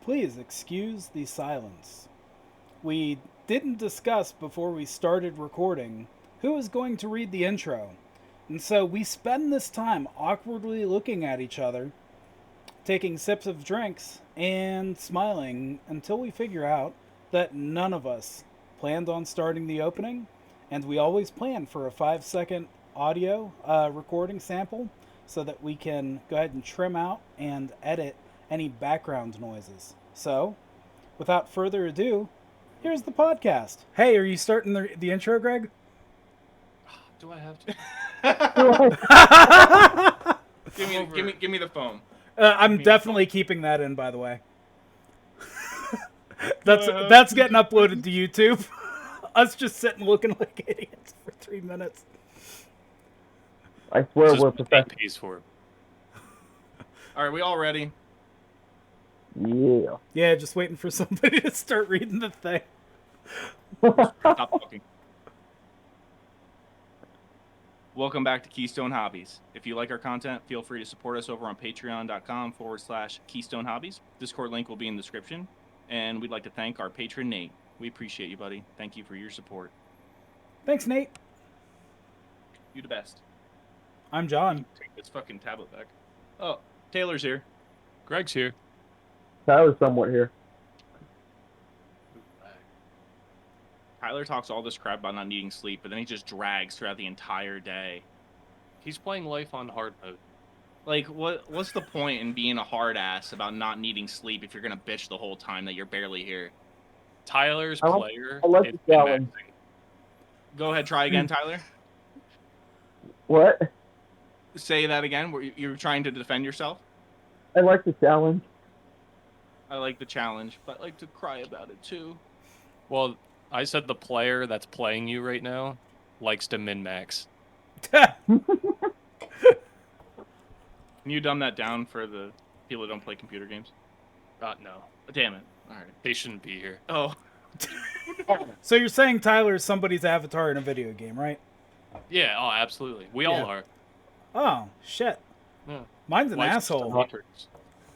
Please excuse the silence. We didn't discuss before we started recording who was going to read the intro. And so we spend this time awkwardly looking at each other, taking sips of drinks, and smiling until we figure out that none of us planned on starting the opening, and we always plan for a 5 second audio recording sample so that we can go ahead and trim out and edit any background noises. So, without further ado, here's the podcast. Hey, are you starting the intro, Greg? Do I have to? Give me the phone. I'm definitely keeping that in, by the way. That's getting uploaded to YouTube. Us just sitting looking like idiots for 3 minutes. I swear This we're is what professional. Nate pays for. All right, we all ready? Yeah. Yeah, just waiting for somebody to start reading the thing. Stop talking. Welcome back to Keystone Hobbies. If you like our content, feel free to support us over on patreon.com/Keystone Hobbies. Discord link will be in the description. And we'd like to thank our patron, Nate. We appreciate you, buddy. Thank you for your support. Thanks, Nate. You the best. I'm John. Take this fucking tablet back. Oh, Taylor's here. Greg's here. Tyler's somewhat here. Tyler talks all this crap about not needing sleep, but then he just drags throughout the entire day. He's playing life on hard mode. Like, what's the point in being a hard ass about not needing sleep if you're gonna bitch the whole time that you're barely here? Tyler's I like- player I like is the challenge. min-maxing. Go ahead, try again, Tyler. What? Say that again. Were you trying to defend yourself? I like the challenge. I like the challenge, but I like to cry about it too. Well, I said the player that's playing you right now likes to min-max. Can you dumb that down for the people that don't play computer games? No. Damn it. All right. They shouldn't be here. Oh, So you're saying Tyler is somebody's avatar in a video game, right? Yeah, oh, absolutely. We all Yeah. are. Oh, shit. Yeah. Mine's an Life's just a asshole. matrix.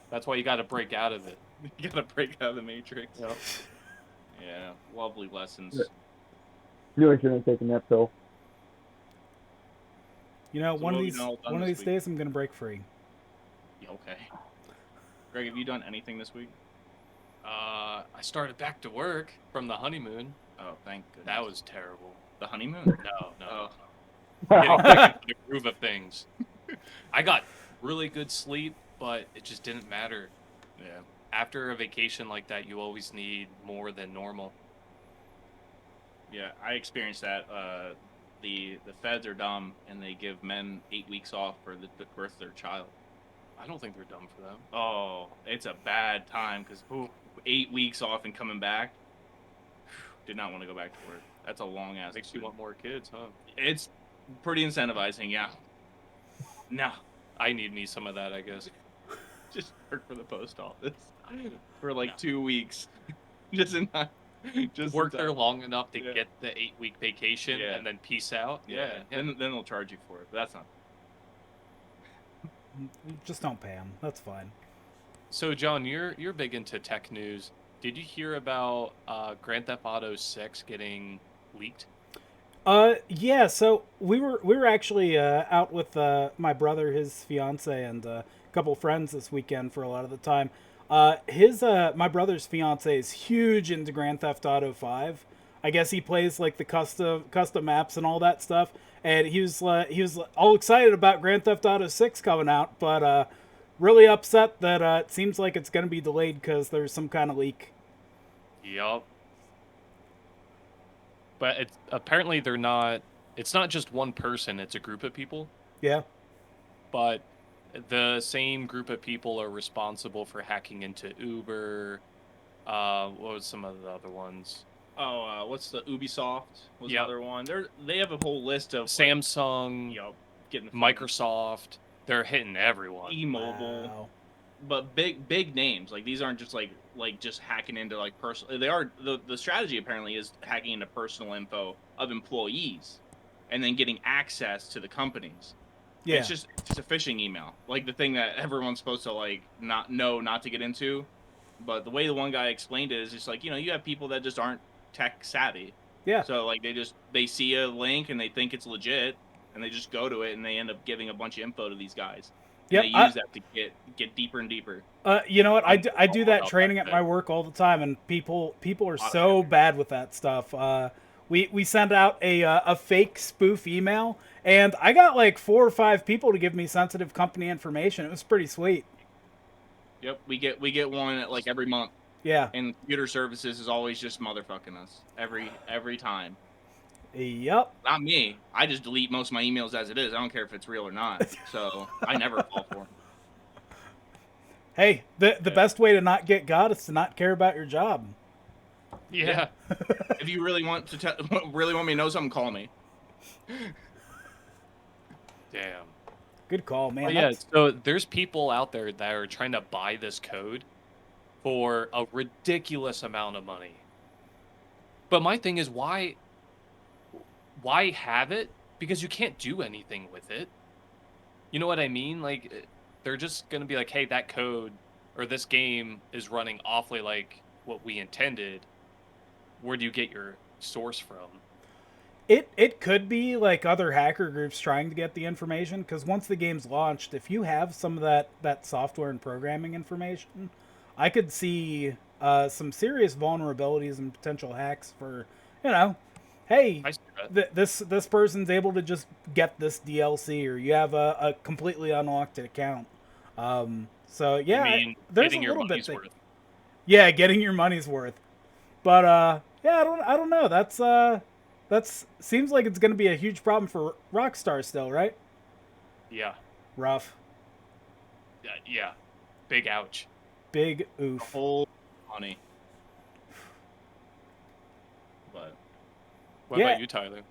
That's why you got to break out of it. you gotta break out of the matrix. Yep. Yeah, lovely lessons. Yeah. You shouldn't have taken that pill. You know, So one what of have these you done one of this these week? days I'm gonna break free. Yeah, okay. Greg, have you done anything this week? I started back to work from the honeymoon. Oh, thank goodness. That was terrible. the honeymoon. No. Oh, Getting back into the groove of things. I got really good sleep, but it just didn't matter. yeah. After a vacation like that, you always need more than normal. Yeah, I experienced that. The feds are dumb, and they give men 8 weeks off for the birth of their child. I don't think they're dumb for them. Oh, it's a bad time because 8 weeks off and coming back. Did not want to go back to work. That's a long ass. Makes you want more kids, huh? It's pretty incentivizing, yeah. No, I need me some of that, I guess. just work for the post office for like 2 weeks. just in time. Just Work in there time. long enough to Yeah. get the 8-week vacation Yeah. and then peace out. Yeah. Then they'll charge you for it. But that's not. Just don't pay them. That's fine. So, John, you're big into tech news. Did you hear about Grand Theft Auto 6 getting leaked? Yeah. So we were actually out with my brother, his fiance, and a couple friends this weekend for a lot of the time. My brother's fiance is huge into Grand Theft Auto 5. I guess he plays like the custom maps and all that stuff. And he was all excited about Grand Theft Auto 6 coming out, but really upset that it seems like it's going to be delayed because there's some kind of leak. Yup. But apparently they're not. It's not just one person. It's a group of people. Yeah. But the same group of people are responsible for hacking into Uber. What was some of the other ones? Oh, what's the Ubisoft? Was Yep. another one. They have a whole list of Samsung, getting Microsoft. They're hitting everyone. E-mobile. Wow. But big names. Like these aren't just like just hacking into like personal. They are the strategy apparently is hacking into personal info of employees, and then getting access to the companies. Yeah. It's just a phishing email, like the thing that everyone's supposed to like not to get into. But the way the one guy explained it is just like, you have people that just aren't tech savvy. Yeah. So like they see a link and they think it's legit and they just go to it and they end up giving a bunch of info to these guys. And Yep, they use that to get deeper and deeper. You know what? I do that About training that at my shit. work all the time, and people are Lot of so bad with that stuff. We send out a fake spoof email, and I got like 4 or 5 people to give me sensitive company information. It was pretty sweet. Yep, we get one like every month. Yeah. And computer services is always just motherfucking us every time. Yep. Not me. I just delete most of my emails as it is. I don't care if it's real or not. So I never fall for them. Hey, the best way to not get got is to not care about your job. Yeah. If you really want me to know something, call me. Damn. Good call, man. But yeah, That's- so there's people out there that are trying to buy this code for a ridiculous amount of money. But my thing is, why have it? Because you can't do anything with it. You know what I mean? Like, they're just going to be like, hey, that code or this game is running awfully like what we intended. Where do you get your source from? It could be like other hacker groups trying to get the information, because once the game's launched, if you have some of that software and programming information, I could see some serious vulnerabilities and potential hacks for, hey, I see that. this person's able to just get this DLC, or you have a completely unlocked account. So yeah, I mean, there's getting a your little bit. money's worth. Yeah, getting your money's worth. But yeah, I don't know. That's seems like it's going to be a huge problem for Rockstar still, right? Yeah. Rough. Yeah. Big ouch. Big The oof. whole money. But What Yeah. about you, Tyler?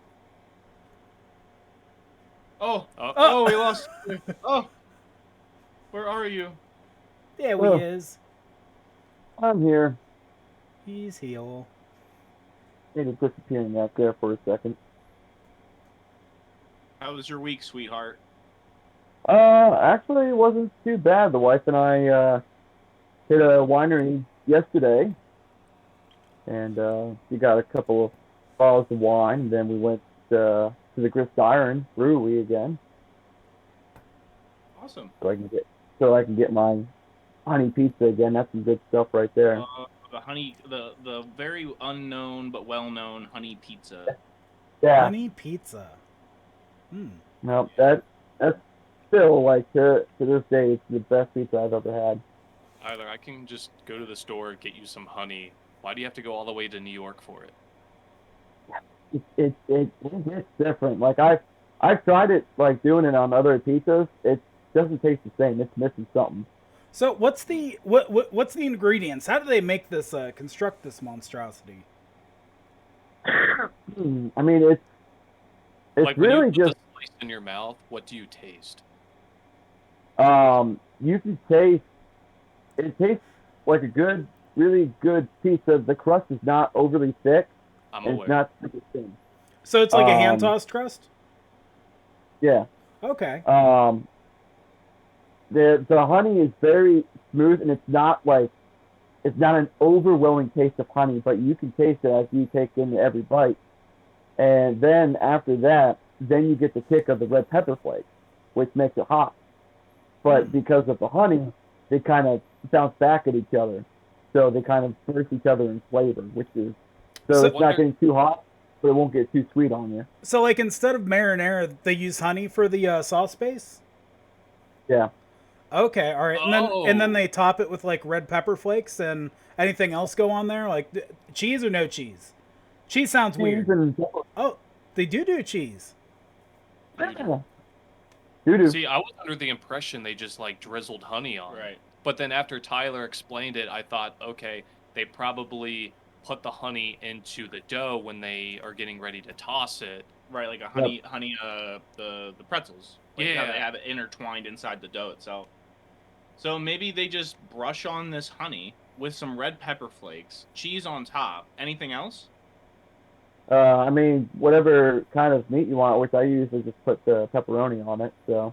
oh, we lost. Oh, where are you? Yeah, Oh. he is. I'm here. He's heel. Maybe disappearing out there for a second. How was your week, sweetheart? Actually, it wasn't too bad. The wife and I hit a winery yesterday, and we got a couple of bottles of wine. And then we went to the Gridiron Brewery again, Awesome. so I can get my honey pizza again. That's some good stuff right there. The very unknown but well-known honey pizza. Yeah. Honey pizza. No, that's still like to this day, it's the best pizza I've ever had. Tyler, I can just go to the store, get you some honey. Why do you have to go all the way to New York for it? It's different. Like I've tried it, like doing it on other pizzas. It doesn't taste the same. It's missing something. So what's the what's the ingredients? How do they make this construct this monstrosity? I mean, it's Like when really you put just the slice in your mouth, what do you taste? you can taste. It tastes like a good, really good pizza. The crust is not overly thick, I'm and aware. it's not super thin. So it's like a hand tossed crust. Yeah. Okay. The honey is very smooth, and it's not an overwhelming taste of honey, but you can taste it as you take into every bite. And then after that, then you get the kick of the red pepper flakes, which makes it hot. But because of the honey, they kind of bounce back at each other, so they kind of burst each other in flavor, which is So- it's not getting too hot, but it won't get too sweet on you. So like instead of marinara, they use honey for the sauce base. Yeah. Okay, all right, and then Oh. they top it with like red pepper flakes, and anything else go on there, like cheese or no cheese. Cheese sounds weird. Cheese and Oh, they do cheese. doo-doo. See, I was under the impression they just like drizzled honey on it. Right. But then after Tyler explained it, I thought, okay, they probably put the honey into the dough when they are getting ready to toss it. Right, like a honey, the pretzels. Like how Yeah. they have it intertwined inside the dough itself. So maybe they just brush on this honey with some red pepper flakes, cheese on top. Anything else? I mean, whatever kind of meat you want, which I usually just put the pepperoni on it. So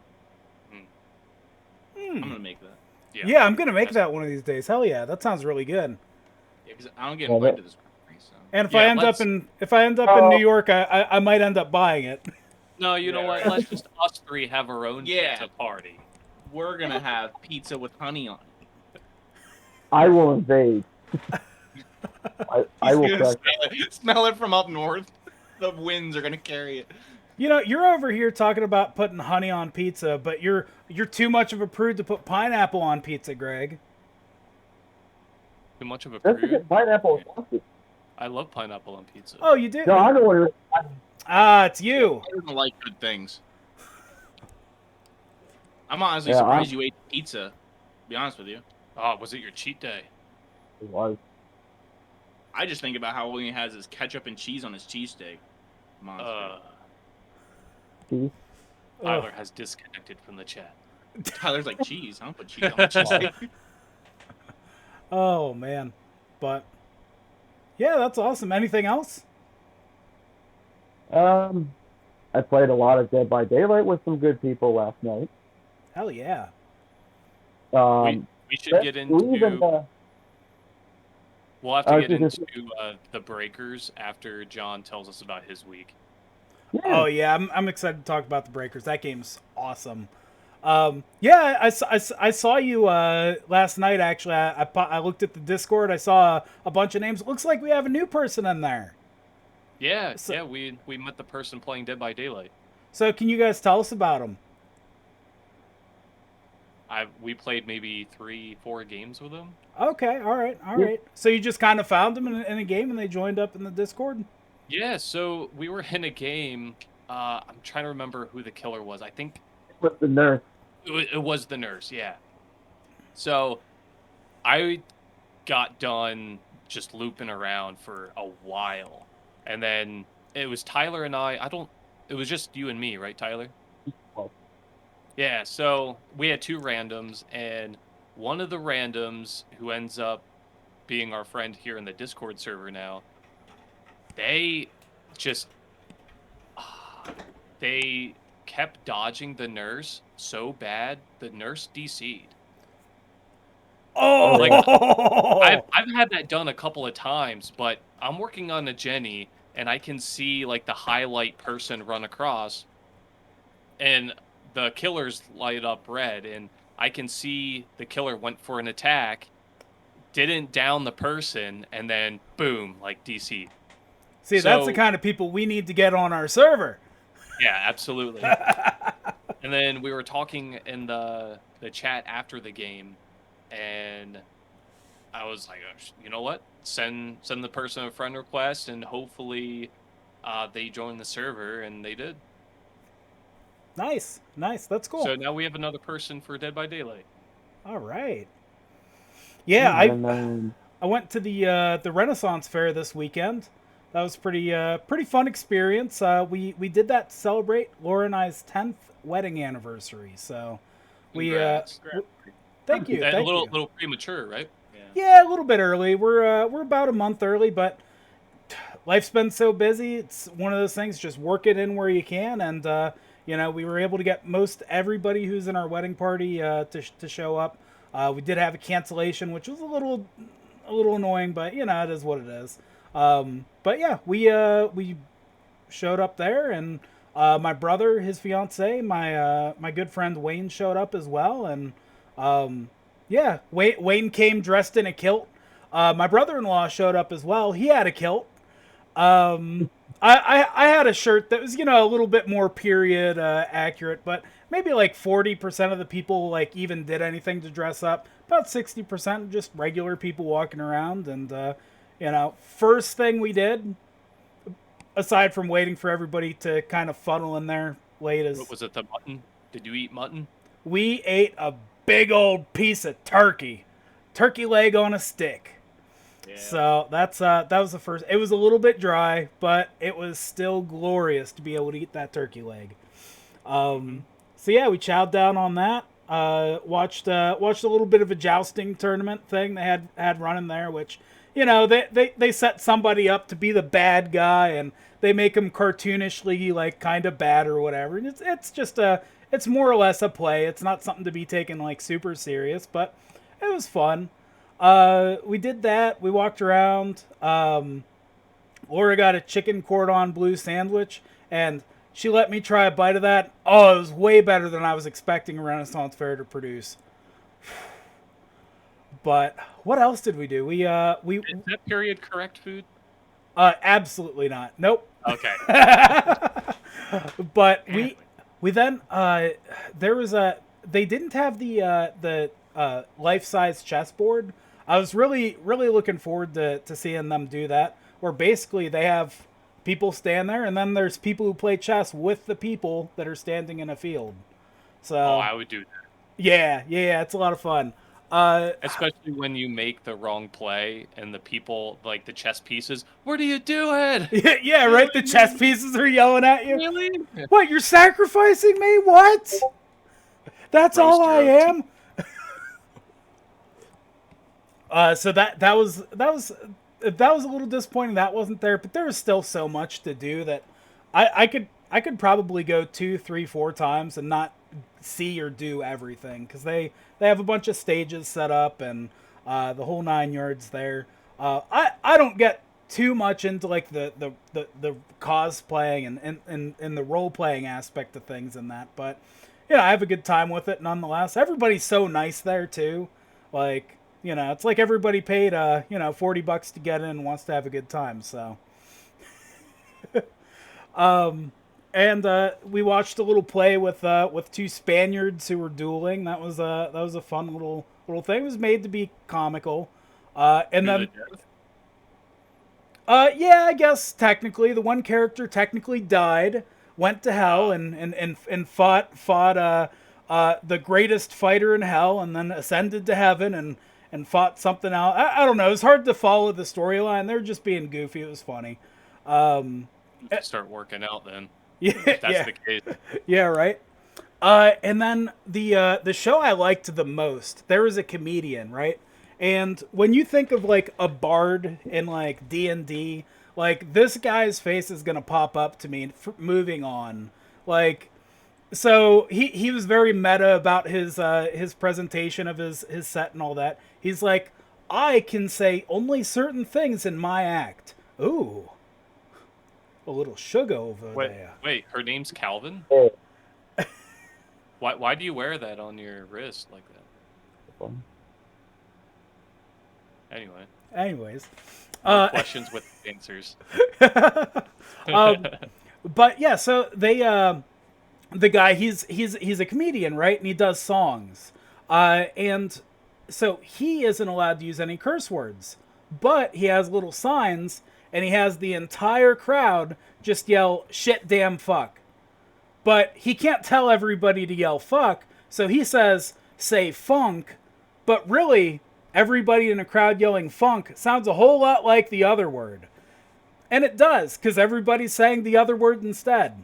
I'm gonna make that. Yeah, I'm gonna make that one of these days. Hell yeah, that sounds really good. Yeah, because I don't get invited to this brewery, so. And if Yeah, I end up in New York, I might end up buying it. No, you know Yeah, what? right. Let's just us three have our own Yeah. pizza party. We're gonna have pizza with honey on it. I will invade. I will He's crush. gonna smell it from up north. The winds are gonna carry it. You know, you're over here talking about putting honey on pizza, but you're too much of a prude to put pineapple on pizza, Greg. Too much of a That's prude. because pineapple is awesome. I love pineapple on pizza. Oh, you do? No, I don't want to. Ah, it's you. I don't like good things. I'm honestly Yeah, surprised you ate pizza. To be honest with you. Oh, was it your cheat day? It was. I just think about how all he has is ketchup and cheese on his cheesesteak. Monster. Cheese. Tyler has disconnected from the chat. Tyler's like, cheese. I don't put cheese on my cheesesteak. Oh man, but yeah, that's awesome. Anything else? I played a lot of Dead by Daylight with some good people last night. Hell yeah. We should get into. We'll have to get into the Breakers after John tells us about his week. Yeah. Oh yeah, I'm excited to talk about the Breakers. That game's awesome. Yeah, I saw you last night. Actually, I looked at the Discord. I saw a bunch of names. It looks like we have a new person in there. Yeah, we met the person playing Dead by Daylight. So can you guys tell us about him? We played maybe 3-4 games with him. Okay, all right. So you just kind of found them in a game, and they joined up in the Discord. Yeah, so we were in a game. I'm trying to remember who the killer was. I think With the nurse. it was the nurse. Yeah. So I got done just looping around for a while, and then it was Tyler and I. It was just you and me, right, Tyler? Yeah, so we had 2 randoms, and one of the randoms, who ends up being our friend here in the Discord server now, they just... they kept dodging the nurse so bad, the nurse DC'd. Oh! Like, I've had that done a couple of times, but I'm working on a Jenny, and I can see, like, the highlight person run across, and the killers light up red, and I can see the killer went for an attack, didn't down the person, and then boom, like DC. See, that's the kind of people we need to get on our server. Yeah, absolutely. And then we were talking in the chat after the game, and I was like, you know what? Send the person a friend request, and hopefully they join the server, and they did. Nice. That's cool. So now we have another person for Dead by Daylight. All right. Yeah, I went to the Rennaissance fair this weekend. That was pretty fun experience. We did that to celebrate Laura and I's 10th wedding anniversary. So thank you. A little premature, right? Yeah, a little bit early. We're about a month early, but life's been so busy. It's one of those things. Just work it in where you can, and we were able to get most everybody who's in our wedding party to show up. We did have a cancellation, which was a little annoying, but it is what it is. But yeah, we showed up there, and my brother, his fiance, my good friend Wayne showed up as well, and yeah, Wayne came dressed in a kilt. My brother-in-law showed up as well. He had a kilt. I had a shirt that was, a little bit more period accurate, but maybe like 40% of the people like even did anything to dress up. About 60% just regular people walking around. And, first thing we did, aside from waiting for everybody to kind of funnel in there late as... What was it, the mutton? Did you eat mutton? We ate a big old piece of turkey leg on a stick. Yeah. So that was the first. It was a little bit dry, but it was still glorious to be able to eat that turkey leg. So yeah, we chowed down on that. Watched a little bit of a jousting tournament thing they had running there, which they set somebody up to be the bad guy, and they make him cartoonishly like kind of bad or whatever. And it's just it's more or less a play. It's not something to be taken like super serious, but it was fun. We did that. We walked around. Laura got a chicken cordon bleu sandwich, and she let me try a bite of that. Oh, it was way better than I was expecting a Renaissance fair to produce. But what else did we do? We Is that period correct food? absolutely not. Nope. Okay. But we then there was a they didn't have the life-size chessboard. I was really looking forward to seeing them do that, where basically they have people stand there, and then there's people who play chess with the people that are standing in a field. So I would do that. yeah, it's a lot of fun. Especially when you make the wrong play and the people, like the chess pieces, what are you doing? Yeah, right. The chess pieces are yelling at you. Really? What? You're sacrificing me? What? That's all I am. So that was a little disappointing. That wasn't there, but there was still so much to do that I could probably go 2, 3, 4 times and not see or do everything, because they have a bunch of stages set up and the whole 9 yards there. I don't get too much into like the cosplaying and the role playing aspect of things in that, but I have a good time with it nonetheless. Everybody's so nice there too. Like, it's like everybody paid $40 to get in and wants to have a good time. So and we watched a little play with 2 Spaniards who were dueling. That was a fun little thing. It was made to be comical. And then yeah, I guess technically the one character technically died, went to hell and fought the greatest fighter in hell, and then ascended to heaven and fought something out. I don't know. It's hard to follow the storyline. They're just being goofy. It was funny. Start working out then. Yeah, If that's the case. Yeah, right. And then the show I liked the most, there was a comedian, right? And when you think of like a bard in like D&D, like this guy's face is gonna pop up to me. Moving on, like, so he was very meta about his presentation of his set and all that. He's like, I can say only certain things in my act. Ooh, a little sugar over there. Wait, her name's Calvin? Oh. Why do you wear that on your wrist like that? Anyways, questions with answers. But yeah, so they the guy, he's a comedian, right? And he does songs. And so he isn't allowed to use any curse words, but he has little signs, and he has the entire crowd just yell shit, damn, fuck. But he can't tell everybody to yell fuck, so he says say funk, but really everybody in a crowd yelling funk sounds a whole lot like the other word. And it does, because everybody's saying the other word instead.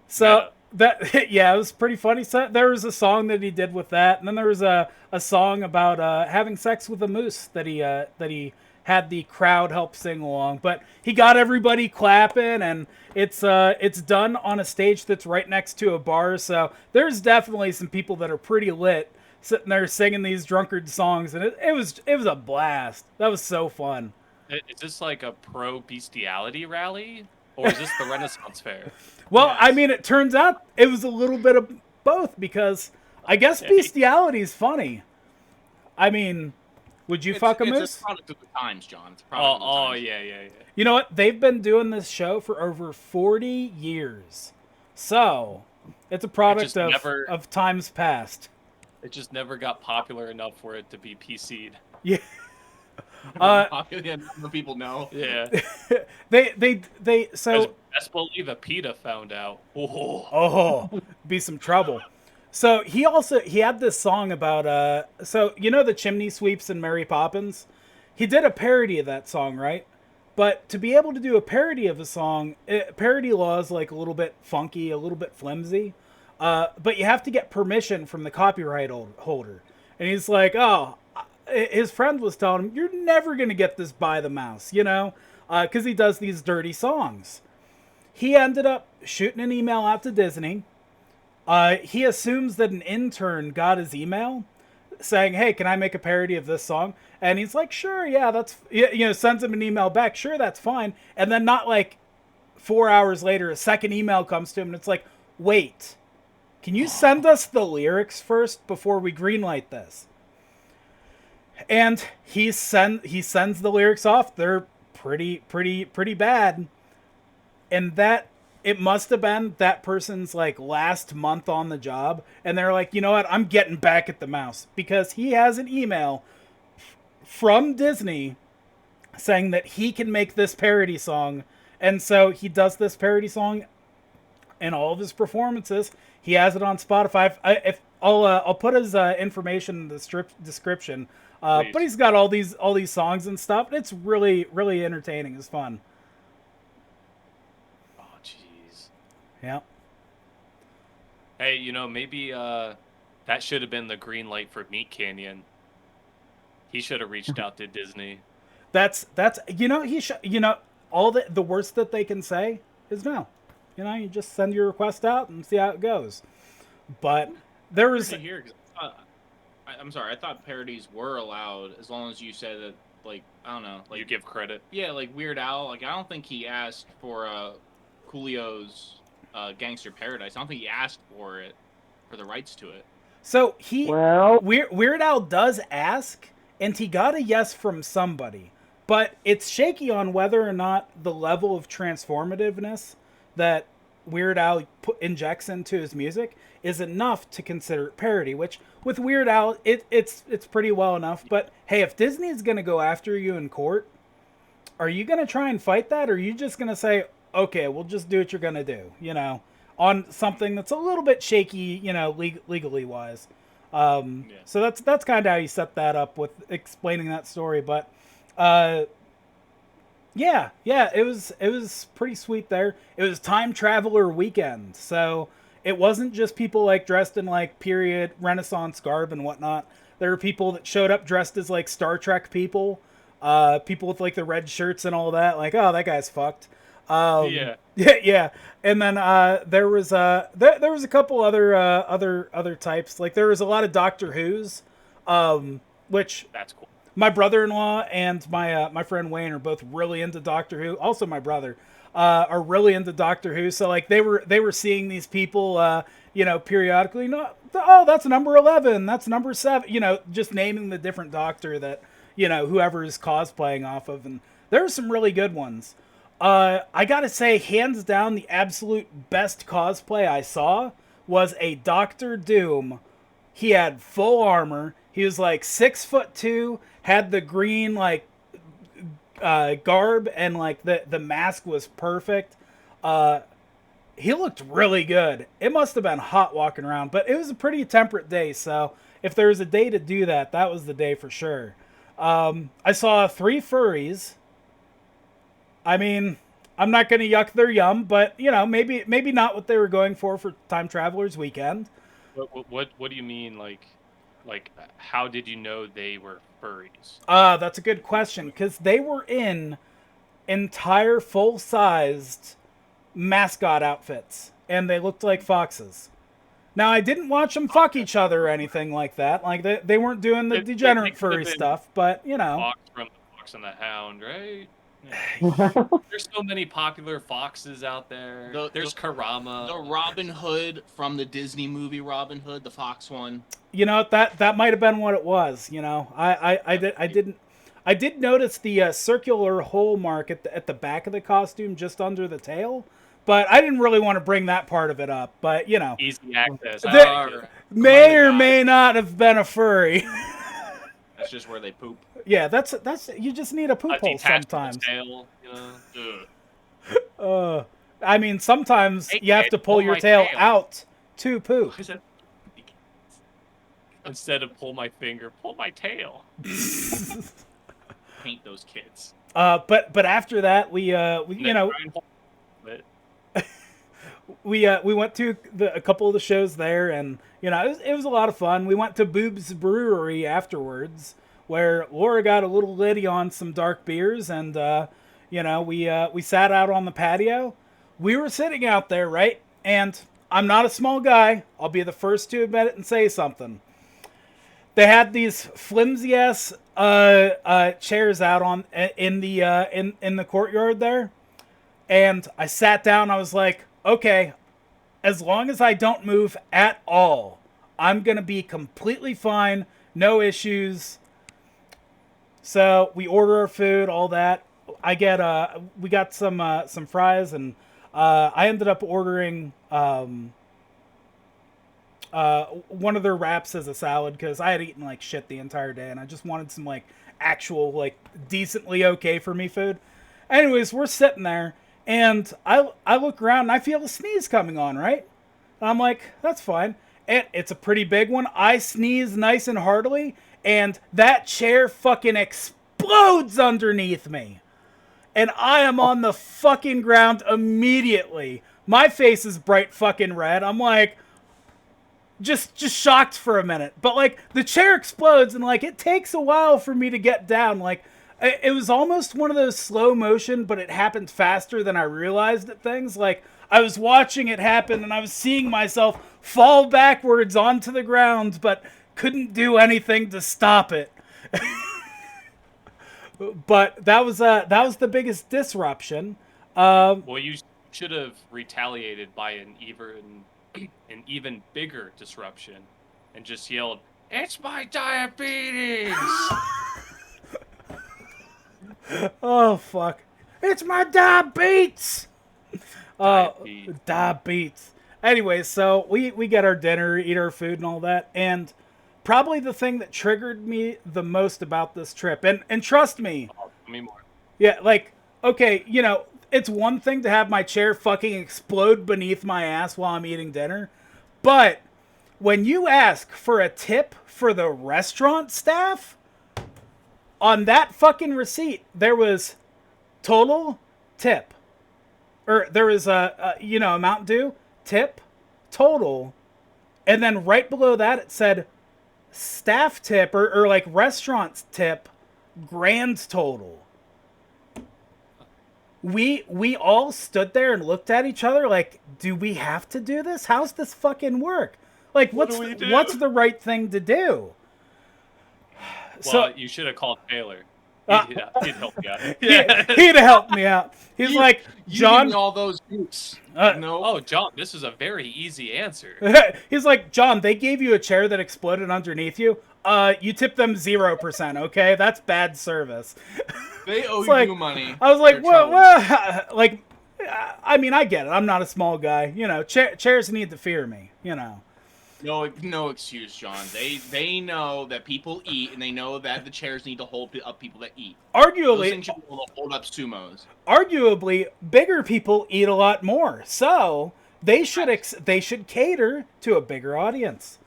So that, yeah, it was pretty funny. So there was a song that he did with that, and then there was a song about having sex with a moose that he had the crowd help sing along. But he got everybody clapping, and it's done on a stage that's right next to a bar. So there's definitely some people that are pretty lit sitting there singing these drunkard songs, and it was a blast. That was so fun. Is this like a pro bestiality rally, or is this the Renaissance fair? Well, Yes. I mean, it turns out it was a little bit of both, because I guess bestiality is funny. I mean, would you fuck a moose? It's a product of the times, John. It's a product of the times. Yeah. You know what? They've been doing this show for over 40 years. So, it's a product of times past. It just never got popular enough for it to be PC'd. Yeah. The people know. Yeah. So Best believe a PETA found out. oh, be some trouble. So he had this song about so you know the chimney sweeps in Mary Poppins? He did a parody of that song, right? But to be able to do a parody of a song, parody law is like a little bit funky, a little bit flimsy. But you have to get permission from the copyright holder. And he's like, oh, his friend was telling him, you're never going to get this by the mouse, because he does these dirty songs. He ended up shooting an email out to Disney, He assumes that an intern got his email saying, "Hey, can I make a parody of this song?" And he's like, "Sure, yeah, that's," sends him an email back, "Sure, that's fine." And then not like 4 hours later, a second email comes to him, and it's like, "Wait, can you send us the lyrics first before we greenlight this?" And he sends the lyrics off. They're pretty bad. And that, it must have been that person's like last month on the job, and they're like, "You know what, I'm getting back at the mouse," because he has an email from Disney saying that he can make this parody song. And so he does this parody song in all of his performances. He has it on Spotify. I'll put his information in the description. But he's got all these songs and stuff. It's really entertaining. It's fun. Oh, jeez. Yeah. Hey, maybe that should have been the green light for Meat Canyon. He should have reached out to Disney. That's he should, all the worst that they can say is no. You just send your request out and see how it goes. But there was here. I'm sorry. I thought parodies were allowed as long as you said that. Like, I don't know. Like, you give credit. Yeah, like Weird Al. Like, I don't think he asked for Coolio's Gangster Paradise. I don't think he asked for the rights to it. So Weird Al does ask, and he got a yes from somebody. But it's shaky on whether or not the level of transformativeness that Weird Al injects into his music is enough to consider it parody, which with Weird Al, it's pretty well enough. But hey, if Disney is going to go after you in court, are you going to try and fight that? Or are you just going to say, okay, we'll just do what you're going to do, on something that's a little bit shaky, legally wise. So that's kind of how you set that up with explaining that story. But yeah, it was pretty sweet there. It was Time Traveler weekend, so it wasn't just people like dressed in like period Renaissance garb and whatnot. There were people that showed up dressed as like Star Trek people, people with like the red shirts and all that. Like, oh, that guy's fucked. Yeah. And then there was a couple other types. Like there was a lot of Doctor Who's, which that's cool. My brother-in-law and my friend Wayne are both really into Doctor Who. Also, my brother are really into Doctor Who. So like they were seeing these people, periodically. No, oh, that's number 11. That's number 7. Just naming the different Doctor that whoever is cosplaying off of. And there are some really good ones. I gotta say, hands down, the absolute best cosplay I saw was a Doctor Doom. He had full armor. He was like 6'2", had the green like garb, and like the mask was perfect. He looked really good. It must have been hot walking around, but it was a pretty temperate day. So if there was a day to do that, that was the day for sure. I saw 3 furries. I mean, I'm not going to yuck their yum, but maybe not what they were going for Time Travelers weekend. What do you mean, like how did you know they were furries? That's a good question, because they were in entire full-sized mascot outfits, and they looked like foxes. Now, I didn't watch them fuck each other or anything like that. Like, they weren't doing the degenerate furry stuff, but, Fox from the Fox and the Hound, right? There's so many popular foxes out there. There's Karama. The Robin Hood from the Disney movie Robin Hood, the fox one. That might have been what it was. I did notice the circular hole mark at the back of the costume, just under the tail, but I didn't really want to bring that part of it up. But easy access. May or may not have been a furry. That's just where they poop. Yeah, that's you just need a poop hole sometimes. Tail, I mean, sometimes you have to pull your tail out to poop. Instead of pull my finger, pull my tail. Paint those kids. But after that, we went to a couple of the shows there, and it was a lot of fun. We went to Boob's Brewery afterwards, where Laura got a little litty on some dark beers, and we sat out on the patio. We were sitting out there, right? And I'm not a small guy. I'll be the first to admit it and say something. They had these flimsy ass chairs out in the courtyard there, and I sat down. I was like, okay, as long as I don't move at all, I'm gonna be completely fine. No issues. So we order our food, all that. We got some fries, and I ended up ordering one of their wraps as a salad because I had eaten like shit the entire day, and I just wanted some like actual like decently okay for me food. Anyways, we're sitting there, and I look around and I feel a sneeze coming on, right? And I'm like, that's fine. And it's a pretty big one. I sneeze nice and heartily, and that chair fucking explodes underneath me. And I am on the fucking ground immediately. My face is bright fucking red. I'm like, just shocked for a minute. But like, the chair explodes, and like, it takes a while for me to get down. Like, it was almost one of those slow motion, but it happened faster than I realized it things. Like, I was watching it happen, and I was seeing myself fall backwards onto the ground, but couldn't do anything to stop it. But that was the biggest disruption. Well, you should have retaliated by an even bigger disruption, and just yelled, "It's my diabetes!" Oh fuck! It's my diabetes. Diabetes. Anyway, so we get our dinner, eat our food, and all that, and probably the thing that triggered me the most about this trip, and trust me, Oh, tell me more. yeah, like, okay, you know, it's one thing to have my chair fucking explode beneath my ass while I'm eating dinner, but when you ask for a tip for the restaurant staff, on that fucking receipt, there was total tip. Or there was a Mountain Dew, tip, total. And then right below that, it said staff tip or like restaurant tip, grand total. We all stood there and looked at each other like, do we have to do this? How's this fucking work? Like, what's the right thing to do? Well, you should have called Taylor. He'd help you out. He'd help me out. He's like, John, give me all those boots. No. Oh, John, this is a very easy answer. He's like, John, they gave you a chair that exploded underneath you. You tip them 0%, okay? That's bad service. They owe you money. I was like, well, like, I mean, I get it. I'm not a small guy. You know, chairs need to fear me, you know. No excuse, John. They know that people eat, and they know that the chairs need to hold up people that eat. Arguably, those things should be able to hold up sumos. Arguably, bigger people eat a lot more, so they should cater to a bigger audience.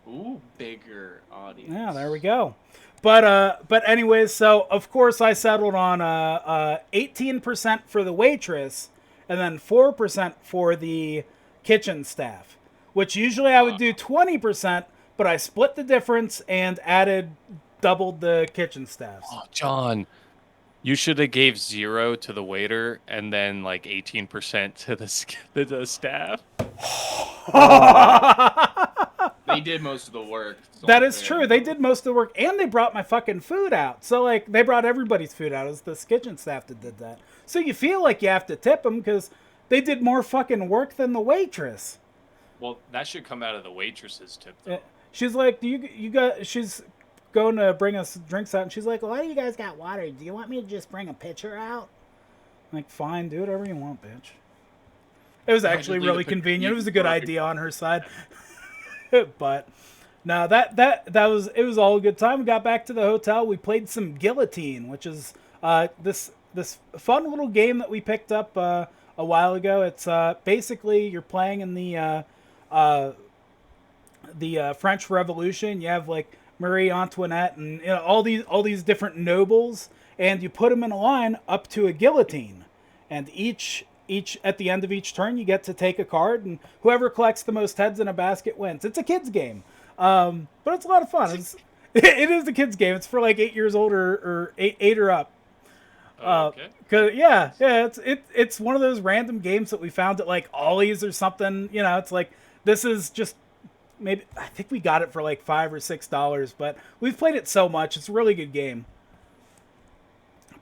Ooh, bigger audience. Yeah, there we go. But anyways, so of course I settled on 18% for the waitress, and then 4% for the kitchen staff. Which usually I would do 20%, but I split the difference and doubled the kitchen staffs. Oh, John, you should have gave 0 to the waiter and then like 18% to the staff. They did most of the work. That is true. They did most of the work, and they brought my fucking food out. So like they brought everybody's food out. It was the kitchen staff that did that. So you feel like you have to tip them because they did more fucking work than the waitress. Well, that should come out of the waitress's tip, though. She's like, she's going to bring us drinks out, and she's like, why do you guys got water? Do you want me to just bring a pitcher out? I'm like, fine, do whatever you want, bitch. It was actually really convenient. It was a good idea on her side. But no, it was all a good time. We got back to the hotel. We played some Guillotine, which is this fun little game that we picked up a while ago. It's basically you're playing in the French Revolution. You have like Marie Antoinette and all these different nobles, and you put them in a line up to a guillotine, and each at the end of each turn you get to take a card, and whoever collects the most heads in a basket wins. It's a kid's game, but it's a lot of fun. It is a kid's game. It's for like 8 years old or eight or up. Okay. It's one of those random games that we found at like Ollie's or something. You know, it's like this is just maybe I think we got it for like $5 or $6, but we've played it so much. It's a really good game.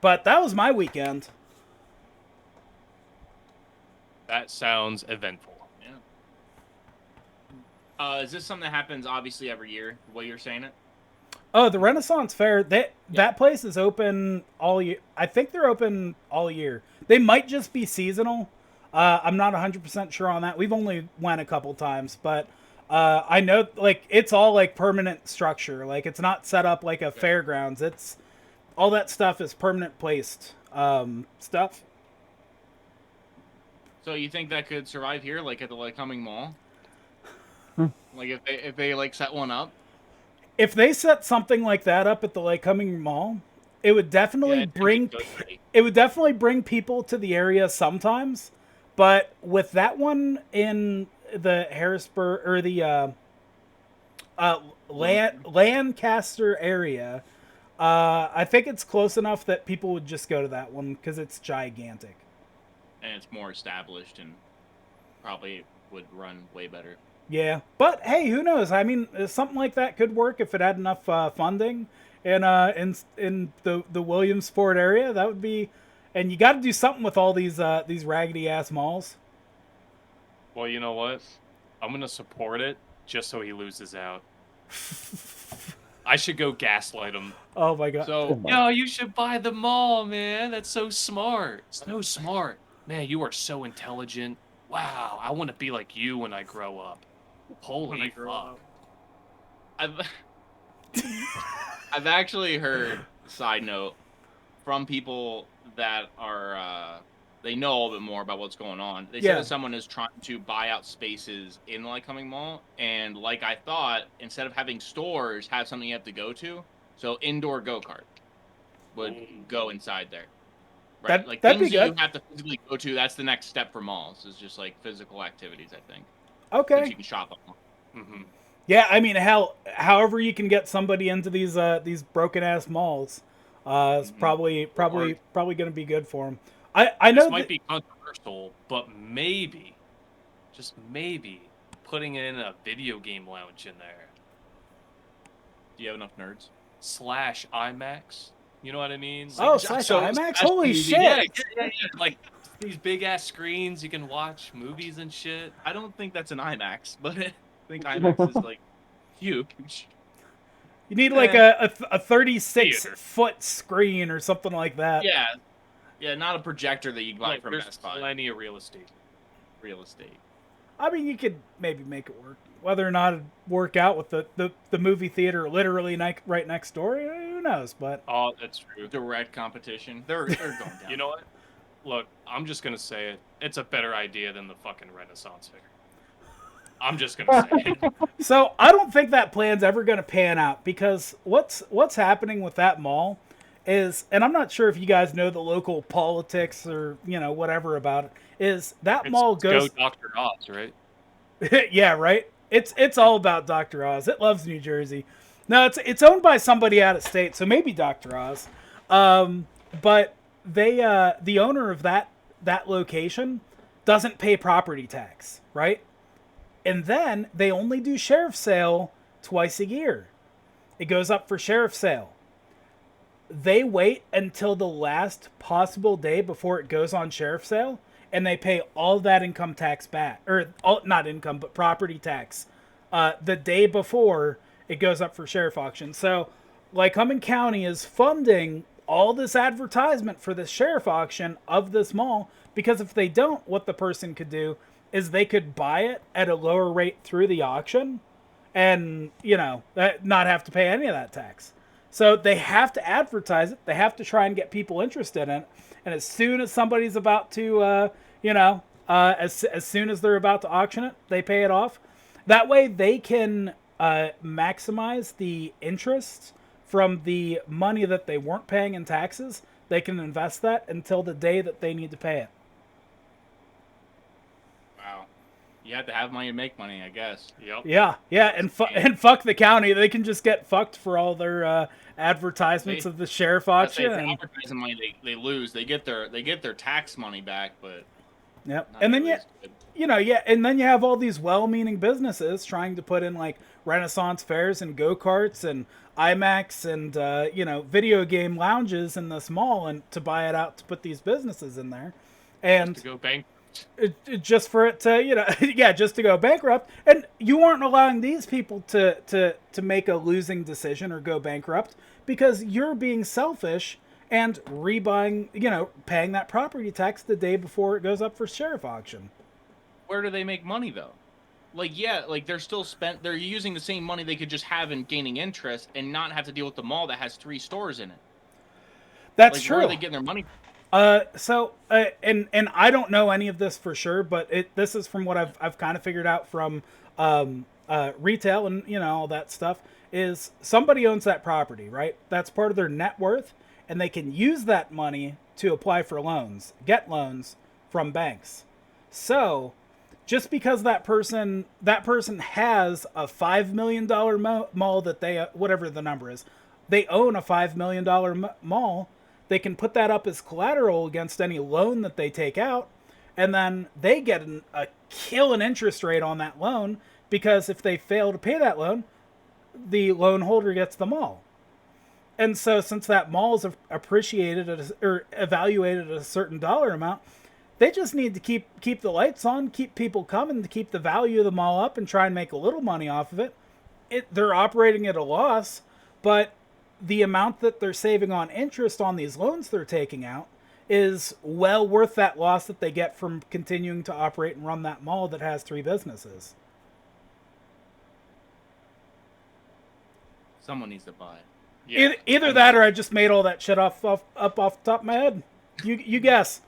But that was my weekend. That sounds eventful. Yeah. Is this something that happens obviously every year? The way you're saying it? Oh, the Renaissance Fair. That place is open all year. I think they're open all year. They might just be seasonal. I'm not 100% sure on that. We've only went a couple times, but I know like it's all like permanent structure. Like it's not set up like a fairgrounds. It's all that stuff is permanent placed stuff. So you think that could survive here, like at the Lycoming Mall? Like if they like set one up? If they set something like that up at the Lycoming Mall, it would definitely bring people to the area sometimes. But with that one in the Harrisburg or the Lancaster area, I think it's close enough that people would just go to that one because it's gigantic. And it's more established and probably would run way better. Yeah, but hey, who knows? I mean, something like that could work if it had enough funding in the Williamsport area. That would be, and you got to do something with all these raggedy ass malls. Well, you know what? I'm gonna support it just so he loses out. I should go gaslight him. Oh my god! So Yo, you should buy the mall, man. That's so smart. So smart, man. You are so intelligent. Wow, I want to be like you when I grow up. Holy fuck. I've actually heard, side note, from people that are they know a little bit more about what's going on. They said that someone is trying to buy out spaces in the Lycoming Mall, and like I thought, instead of having stores, have something you have to go to. So indoor go-kart would go inside there. Right, like that'd things be that good. you have to physically go to. That's the next step for malls. Is just like physical activities. I think. Okay. Since you can shop on. Mm-hmm. Yeah, I mean, hell, however you can get somebody into these broken ass malls, is probably going to be good for them. I know this might be controversial, but maybe, just maybe, putting in a video game lounge in there. Do you have enough nerds? / IMAX. You know what I mean? Like, IMAX? Holy shit! Yeah. Like these big ass screens you can watch movies and shit. I don't think that's an IMAX, but I think IMAX is like huge. You need like a 36-foot screen or something like that. Yeah, not a projector that you buy from Best Buy. There's plenty of real estate. I mean, you could maybe make it work. Whether or not it'd work out with the movie theater literally right next door, who knows? But that's true. Direct competition. They're going down. You know what? Look, I'm just gonna say it. It's a better idea than the fucking Renaissance Fair. I'm just gonna say it. So I don't think that plan's ever gonna pan out because what's happening with that mall is, and I'm not sure if you guys know the local politics or whatever about it. Is that mall goes go Dr. Oz, right? Yeah, right. It's all about Dr. Oz. It loves New Jersey. No, it's owned by somebody out of state, so maybe Dr. Oz. But they the owner of that location doesn't pay property tax, right? And then they only do sheriff's sale twice a year. It goes up for sheriff's sale. They wait until the last possible day before it goes on sheriff's sale, and they pay all that income tax back, or not income, but property tax, the day before it goes up for sheriff auction. So, Lycoming County is funding all this advertisement for the sheriff auction of this mall, because if they don't, what the person could do is they could buy it at a lower rate through the auction, and not have to pay any of that tax. So they have to advertise it. They have to try and get people interested in it. And as soon as somebody's about to, as soon as they're about to auction it, they pay it off. That way they can maximize the interest from the money that they weren't paying in taxes. They can invest that until the day that they need to pay it. Wow. You have to have money to make money, I guess. Yep. Yeah, and fuck the county. They can just get fucked for all their advertisements of the sheriff That's the auction. advertising money they lose. They get their tax money back, but Yep. not And then nearly as good. and then you have all these well-meaning businesses trying to put in like Renaissance fairs and go-karts and IMAX and video game lounges in this mall and to buy it out to put these businesses in there. And To go bank. just for it to just to go bankrupt, and you aren't allowing these people to make a losing decision or go bankrupt because you're being selfish and rebuying, paying that property tax the day before it goes up for sheriff auction. Where do they make money though? Like they're using the same money they could just have in gaining interest and not have to deal with the mall that has 3 stores in it. That's Like, true. Where are they getting their money? And I don't know any of this for sure, but this is from what I've kind of figured out from retail and all that stuff. Is somebody owns that property, right? That's part of their net worth, and they can use that money to apply for loans, get loans from banks. So, just because that person has a $5 million mall that they whatever the number is, they own a $5 million mall. They can put that up as collateral against any loan that they take out, and then they get a killing interest rate on that loan because if they fail to pay that loan, the loan holder gets the mall. And so since that mall is appreciated or evaluated at a certain dollar amount, they just need to keep the lights on, keep people coming, to keep the value of the mall up and try and make a little money off of it. They're operating at a loss, but the amount that they're saving on interest on these loans they're taking out is well worth that loss that they get from continuing to operate and run that mall that has 3 businesses. Someone needs to buy it. Yeah. Either that or I just made all that shit up off the top of my head. You guess.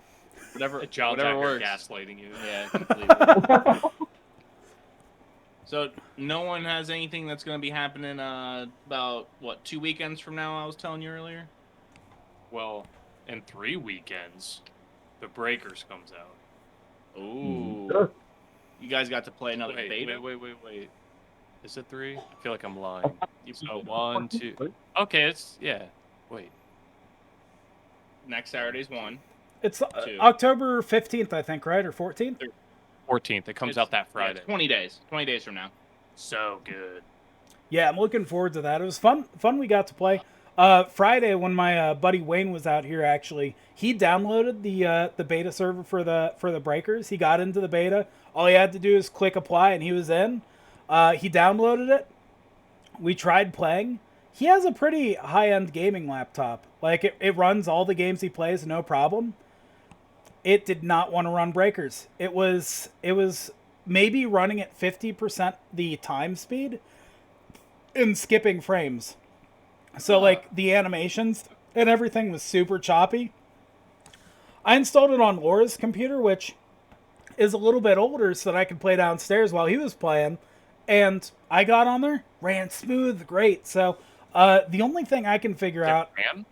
Whatever Whatever works. gaslighting you. Yeah, completely. So no one has anything that's going to be happening about 2 weekends from now? I was telling you earlier. Well, in 3 weekends, the Breakers comes out. Ooh. Sure. You guys got to play another beta. Wait. Is it 3? I feel like I'm lying. So 1, 2. Okay, it's Wait. Next Saturday's 1. It's 2. October 15th, I think, right? Or 14th? 14th. It comes out that Friday. 20 days. 20 days from now. So good. Yeah, I'm looking forward to that. It was fun we got to play. Friday, when my buddy Wayne was out here, actually, he downloaded the beta server for the Breakers. He got into the beta. All he had to do is click apply, and he was in. He downloaded it. We tried playing. He has a pretty high-end gaming laptop. Like, it runs all the games he plays, no problem. It did not want to run Breakers. It was maybe running at 50% the time speed and skipping frames. So, like, the animations and everything was super choppy. I installed it on Laura's computer, which is a little bit older, so that I could play downstairs while he was playing. And I got on there, ran smooth, great. So, the only thing I can figure out... RAM?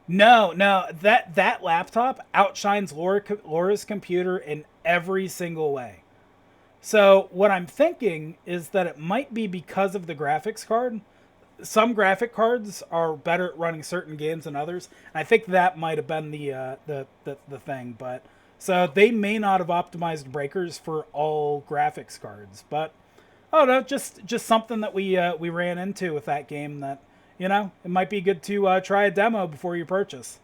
No, that laptop outshines Laura's computer in every single way. So, what I'm thinking is that it might be because of the graphics card. Some graphic cards are better at running certain games than others. And I think that might have been the thing. But so they may not have optimized Breakers for all graphics cards. But oh no, just something that we ran into with that game that it might be good to try a demo before you purchase.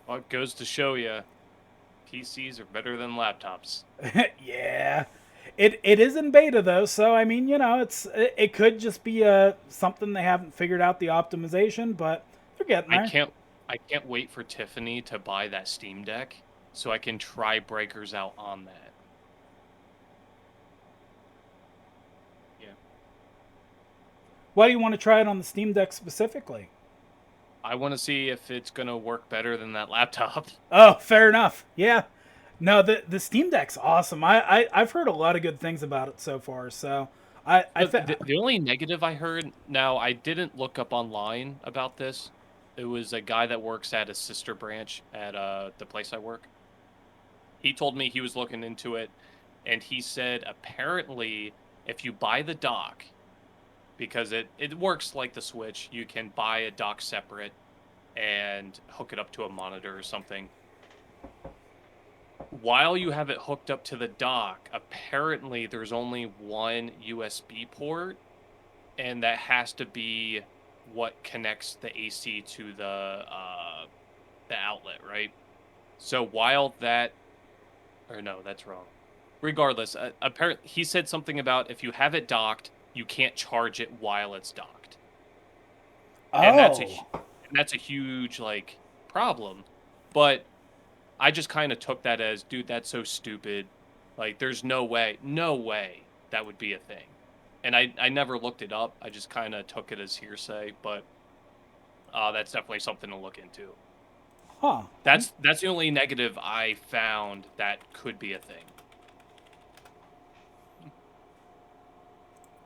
Well, it goes to show you, PCs are better than laptops. Yeah. It is in beta though, so I mean, it could just be something they haven't figured out the optimization, but they're getting there. I can't wait for Tiffany to buy that Steam Deck so I can try Breakers out on that. Yeah. Why do you want to try it on the Steam Deck specifically? I want to see if it's gonna work better than that laptop. Oh, fair enough. Yeah. No, the Steam Deck's awesome. I've heard a lot of good things about it so far. So The only negative I heard, now I didn't look up online about this. It was a guy that works at a sister branch at the place I work. He told me he was looking into it, and he said apparently if you buy the dock, because it works like the Switch, you can buy a dock separate and hook it up to a monitor or something. While you have it hooked up to the dock, apparently there's only one USB port, and that has to be what connects the AC to the outlet, right? So while that, or no, that's wrong. Regardless, apparently he said something about if you have it docked, you can't charge it while it's docked, and Oh. that's a huge like problem. But I just kind of took that as, dude, that's so stupid. Like, there's no way that would be a thing. And I never looked it up. I just kind of took it as hearsay, but that's definitely something to look into. Huh. That's the only negative I found that could be a thing.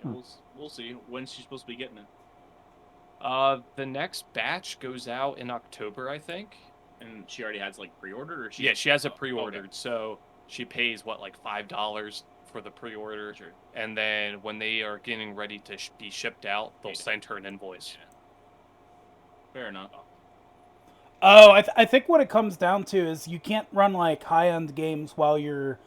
We'll see. When's she supposed to be getting it? The next batch goes out in October, I think. And she already has like pre-ordered, or Yeah, she has it pre-ordered. Okay. So she pays what, like $5 for the pre-order, Sure. and then when they are getting ready to be shipped out, they'll send her an invoice. Yeah. Fair enough. Oh, I think what it comes down to is you can't run like high-end games while you're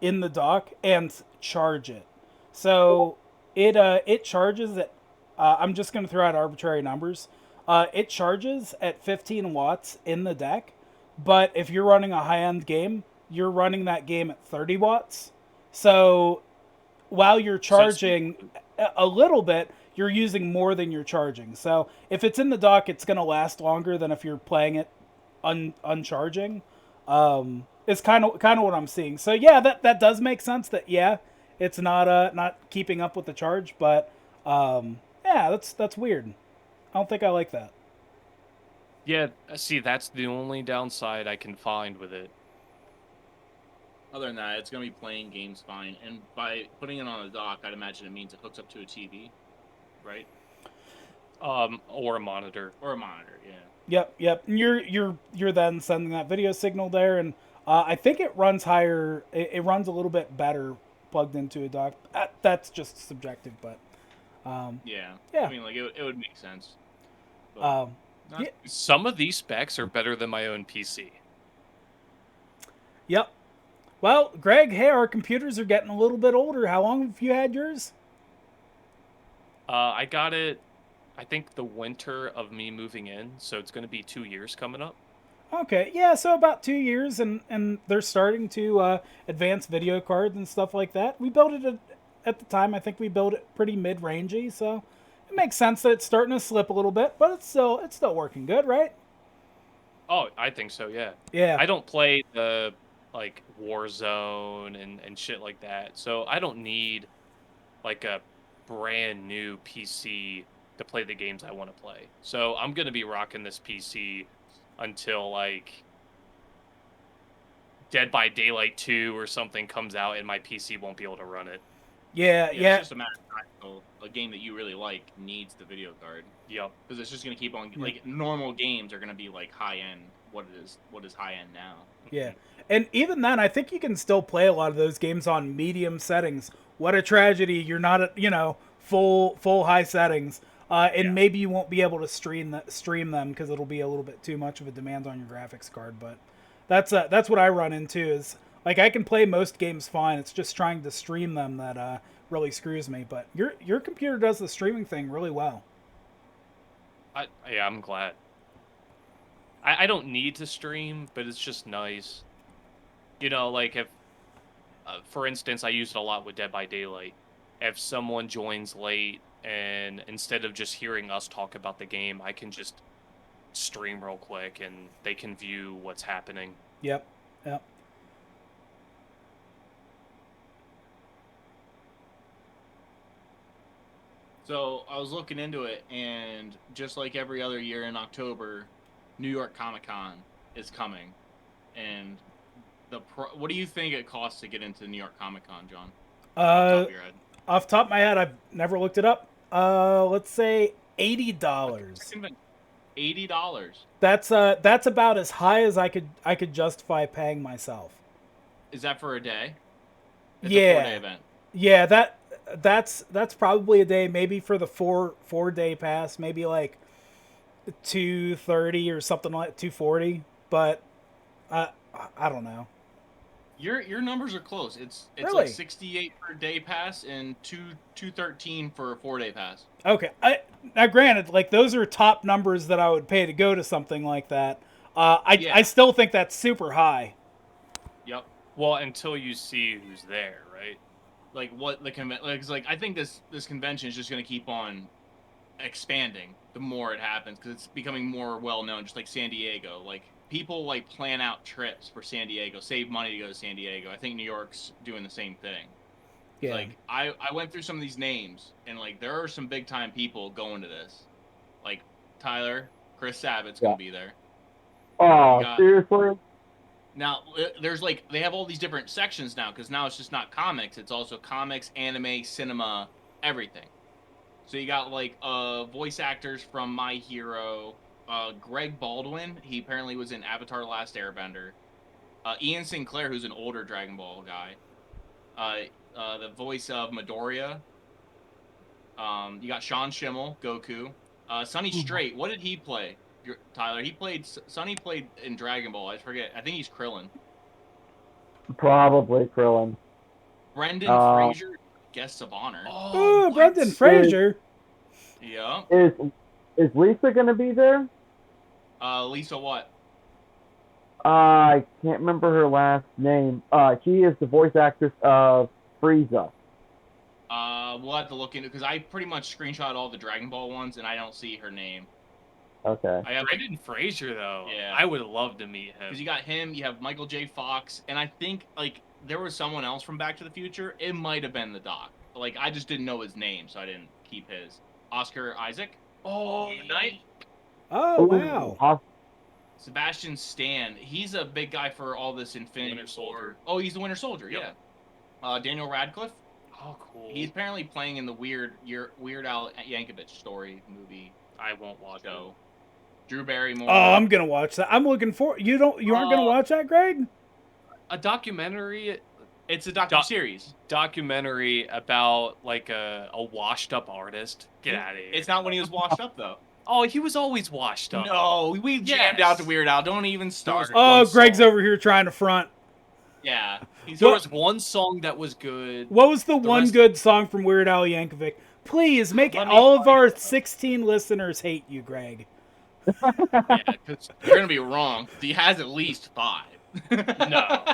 in the dock and charge it. So it charges at I'm just going to throw out arbitrary numbers. It charges at 15 watts in the deck, but if you're running a high-end game, you're running that game at 30 watts. So while you're charging a little bit, you're using more than you're charging. So if it's in the dock, it's going to last longer than if you're playing it uncharging. It's kind of what I'm seeing. So yeah, that does make sense. That yeah, it's not keeping up with the charge, but yeah, that's weird. I don't think I like that. Yeah, see, that's the only downside I can find with it. Other than that, it's gonna be playing games fine. And by putting it on a dock, I'd imagine it means it hooks up to a TV, right? Or a monitor. Or a monitor, yeah. Yep. And you're then sending that video signal there, and I think it runs higher. It runs a little bit better plugged into a dock. That's just subjective, but Yeah. Yeah. I mean, like it would make sense. But yeah, Some of these specs are better than my own PC. yep. Well, Greg, hey, our computers are getting a little bit older. How long have you had yours? I got it, I think, the winter of me moving in, so it's going to be 2 years coming up. Okay, yeah, so about 2 years, and they're starting to advance video cards and stuff like that. We built it at the time. I think we built it pretty mid-rangey, so it makes sense that it's starting to slip a little bit, but it's still working good, right? Oh, I think so, yeah. Yeah. I don't play the like Warzone and shit like that, so I don't need like a brand new PC to play the games I want to play. So I'm gonna be rocking this PC until like Dead by Daylight 2 or something comes out, and my PC won't be able to run it. Yeah. It's just a matter of time until a game that you really like needs the video card. Yep. Because it's just gonna keep on like normal games are gonna be like high end. What is high end now? Yeah. And even then, I think you can still play a lot of those games on medium settings. What a tragedy! You're not at full high settings, and maybe you won't be able to stream them because it'll be a little bit too much of a demand on your graphics card. But that's what I run into is like I can play most games fine. It's just trying to stream them that really screws me. But your computer does the streaming thing really well. I'm glad. I don't need to stream, but it's just nice. Like if, for instance, I use it a lot with Dead by Daylight. If someone joins late and instead of just hearing us talk about the game, I can just stream real quick and they can view what's happening. Yep. So I was looking into it, and just like every other year in October, New York Comic Con is coming, and what do you think it costs to get into New York Comic Con, John? Off the top of my head, I've never looked it up. Let's say $80. $80. That's about as high as I could justify paying myself. Is that for a day? It's a 4-day event. Yeah, that's probably a day, maybe for the 4 day pass, maybe like 230 or something like 240. But I I don't know. Your numbers are close. It's like Really? 68 per day pass and 213 for a 4-day pass. Okay. Now, granted, like those are top numbers that I would pay to go to something like that. I Yeah. still think that's super high. Yep. Well, until you see who's there, right? Like what the like I think this convention is just going to keep on expanding the more it happens because it's becoming more well known, just like San Diego. Like people like plan out trips for San Diego, save money to go to San Diego. I think New York's doing the same thing. Yeah. Like I went through some of these names and like there are some big time people going to this. Like Tyler, Chris Sabat's gonna be there. Oh, seriously? Now there's like they have all these different sections now because now it's just not comics, it's also comics, anime, cinema, everything. So you got like voice actors from My Hero, Greg Baldwin, he apparently was in Avatar: The Last Airbender. Ian Sinclair, who's an older Dragon Ball guy. The voice of Midoriya. You got Sean Schimmel, Goku. Sonny Strait, what did he play? Tyler, Sonny played in Dragon Ball. I forget. I think he's Krillin. Probably Krillin. Brendan Fraser, guest of honor. Oh, Brendan Fraser. Yeah. Is Lisa gonna be there? Lisa what? I can't remember her last name. She is the voice actress of FREIZA. We'll have to look into because I pretty much screenshot all the Dragon Ball ones and I don't see her name. Okay. I have Brendan Fraser though. Yeah. I would love to meet him. Because you got him, you have Michael J. Fox, and I think like there was someone else from Back to the Future. It might have been the Doc. Like I just didn't know his name, so I didn't keep his. Oscar Isaac. Oh, nice. Oh, wow. Sebastian Stan. He's a big guy for all this Infinity Winter Soldier. Oh, he's the Winter Soldier. Yep. Yeah. Daniel Radcliffe. Oh, cool. He's apparently playing in the Weird Al Yankovic story movie. I won't watch it. Drew Barrymore. Oh, I'm gonna watch that. I'm looking for you. Aren't gonna watch that, Greg? A documentary. It's a docu-series. Documentary about like a washed up artist. Get out of here. It's not when he was washed up though. Oh, he was always washed up. No, we jammed out to Weird Al. Don't even start. Oh, Greg's over here trying to front. Yeah. There was one song that was good. What was the one good song from Weird Al Yankovic? Please make all of our 16 listeners hate you, Greg. Yeah, because you're gonna be wrong. He has at least 5. No.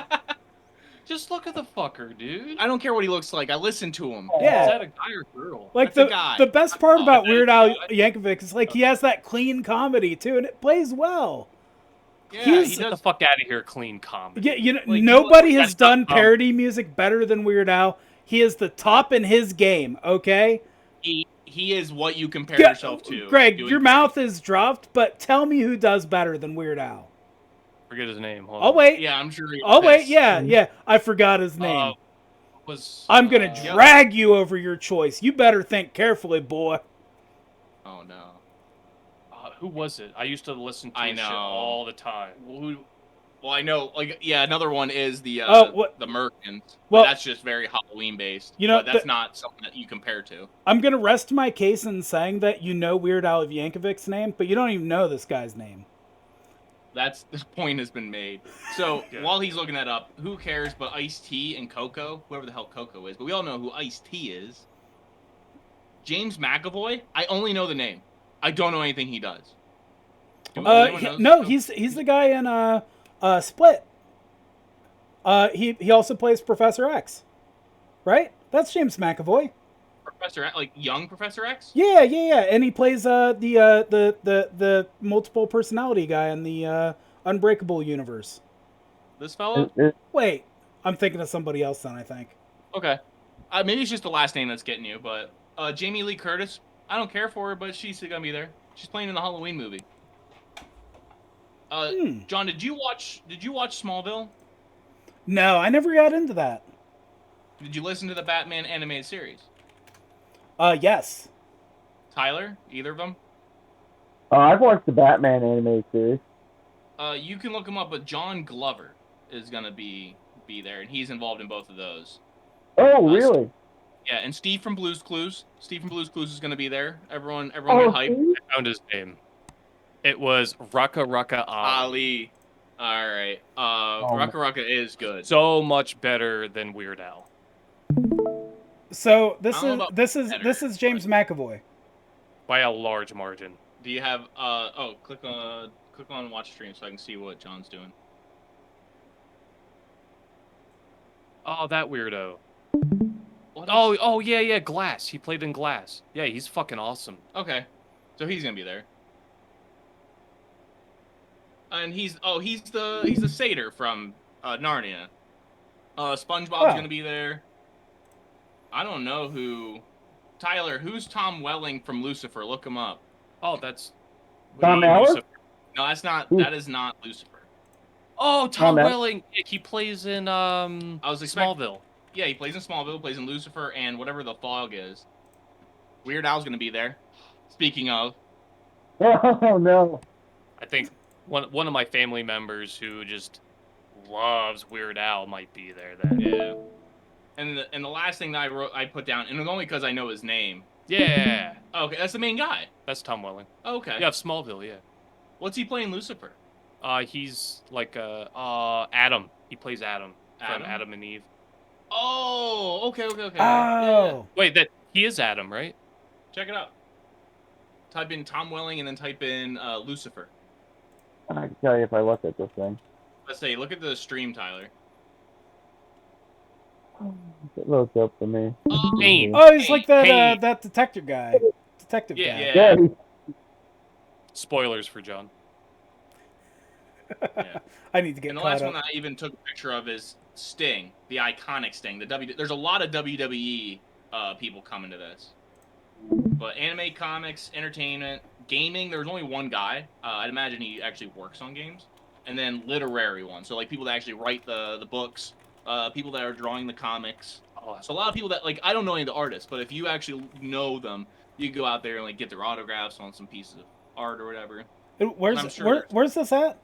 Just look at the fucker, dude. I don't care what he looks like. I listen to him. Yeah. Is that a guy or girl? Like the best part about Weird Al Yankovic is like he has that clean comedy too, and it plays well. Yeah, Get the fuck out of here, clean comedy. Yeah, you know, Like, nobody has done parody music better than Weird Al. He is the top in his game. Okay. He is what you compare yourself to. Greg, your mouth is dropped, but tell me who does better than Weird Al. Forget his name. Hold Oh on. wait. Yeah, I'm sure. Oh wait, yeah. I forgot his name. I'm gonna drag you over your choice. You better think carefully, boy. Oh no. Who was it? I used to listen to I his know shit all the time. Well, I know. Like, yeah, another one is the Merkins. Well, that's just very Halloween based. You know, but that's not something that you compare to. I'm gonna rest my case in saying that you know Weird Al Yankovic's name, but you don't even know this guy's name. This point has been made. So while he's looking that up, who cares? But Ice-T and Coco, whoever the hell Coco is, but we all know who Ice-T is. James McAvoy. I only know the name. I don't know anything he does. No, he's the guy in Split. He also plays Professor X, right? That's James McAvoy. Professor X, like young Professor X. Yeah, and he plays the multiple personality guy in the Unbreakable universe. This fellow? Wait, I'm thinking of somebody else then. I think. Okay, maybe it's just the last name that's getting you, but Jamie Lee Curtis. I don't care for her, but she's gonna be there. She's playing in the Halloween movie. John, did you watch Smallville? No, I never got into that. Did you listen to the Batman animated series? Yes. Tyler, either of them? I've watched the Batman animated series. You can look him up, but John Glover is gonna be there, and he's involved in both of those. Oh, really? Yeah, and Steve from Blue's Clues. Steve from Blue's Clues is going to be there. Everyone get Oh, hyped. see? I found his name. It was Rucka Rucka Ali. Ali. All right. Oh, Rucka Rucka is good. So much better than Weird Al. So I don't know about this better, is James McAvoy. By a large margin. Do you have click on watch stream so I can see what John's doing. Oh, that weirdo. What Oh, yeah, Glass. He played in Glass. Yeah, he's fucking awesome. Okay. So he's gonna be there. And he's the satyr from Narnia. SpongeBob's Oh. gonna be there. I don't know who. Tyler, who's Tom Welling from Lucifer? Look him up. Oh, that's Tom Allen? Lucifer. No, that's not. Who? That is not Lucifer. Oh, Tom Tom Allen? Welling. He plays in I was expecting. Smallville. Yeah, he plays in Smallville, plays in Lucifer, and whatever the fog is. Weird Al's gonna be there. Speaking of, Oh, no. I think one of my family members who just loves Weird Al might be there then. yeah. And the last thing that I put down, and it's only because I know his name. Yeah. Okay, that's the main guy. That's Tom Welling. Okay. Yeah, Smallville, yeah. What's he playing Lucifer? He's like Adam. He plays Adam from Adam? Adam and Eve. Oh, okay. Oh. Yeah. Wait, that he is Adam, right? Check it out. Type in Tom Welling and then type in Lucifer. I can tell you if I look at this thing. Let's say, look at the stream, Tyler. It looks up for me. Pain. Oh, he's like that Hey. that detective guy. Detective Yeah, guy. yeah. Yeah, Spoilers for John. Yeah. I need to get And the caught last up. one I even took a picture of is Sting, the iconic Sting. There's a lot of WWE people coming to this. But anime, comics, entertainment, gaming, there's only one guy. I'd imagine he actually works on games. And then literary ones. So like people that actually write the books, people that are drawing the comics. Oh, So a lot of people that, like, I don't know any of the artists, but if you actually know them, you can go out there and like get their autographs on some pieces of art or whatever. I'm Where's sure where's this at?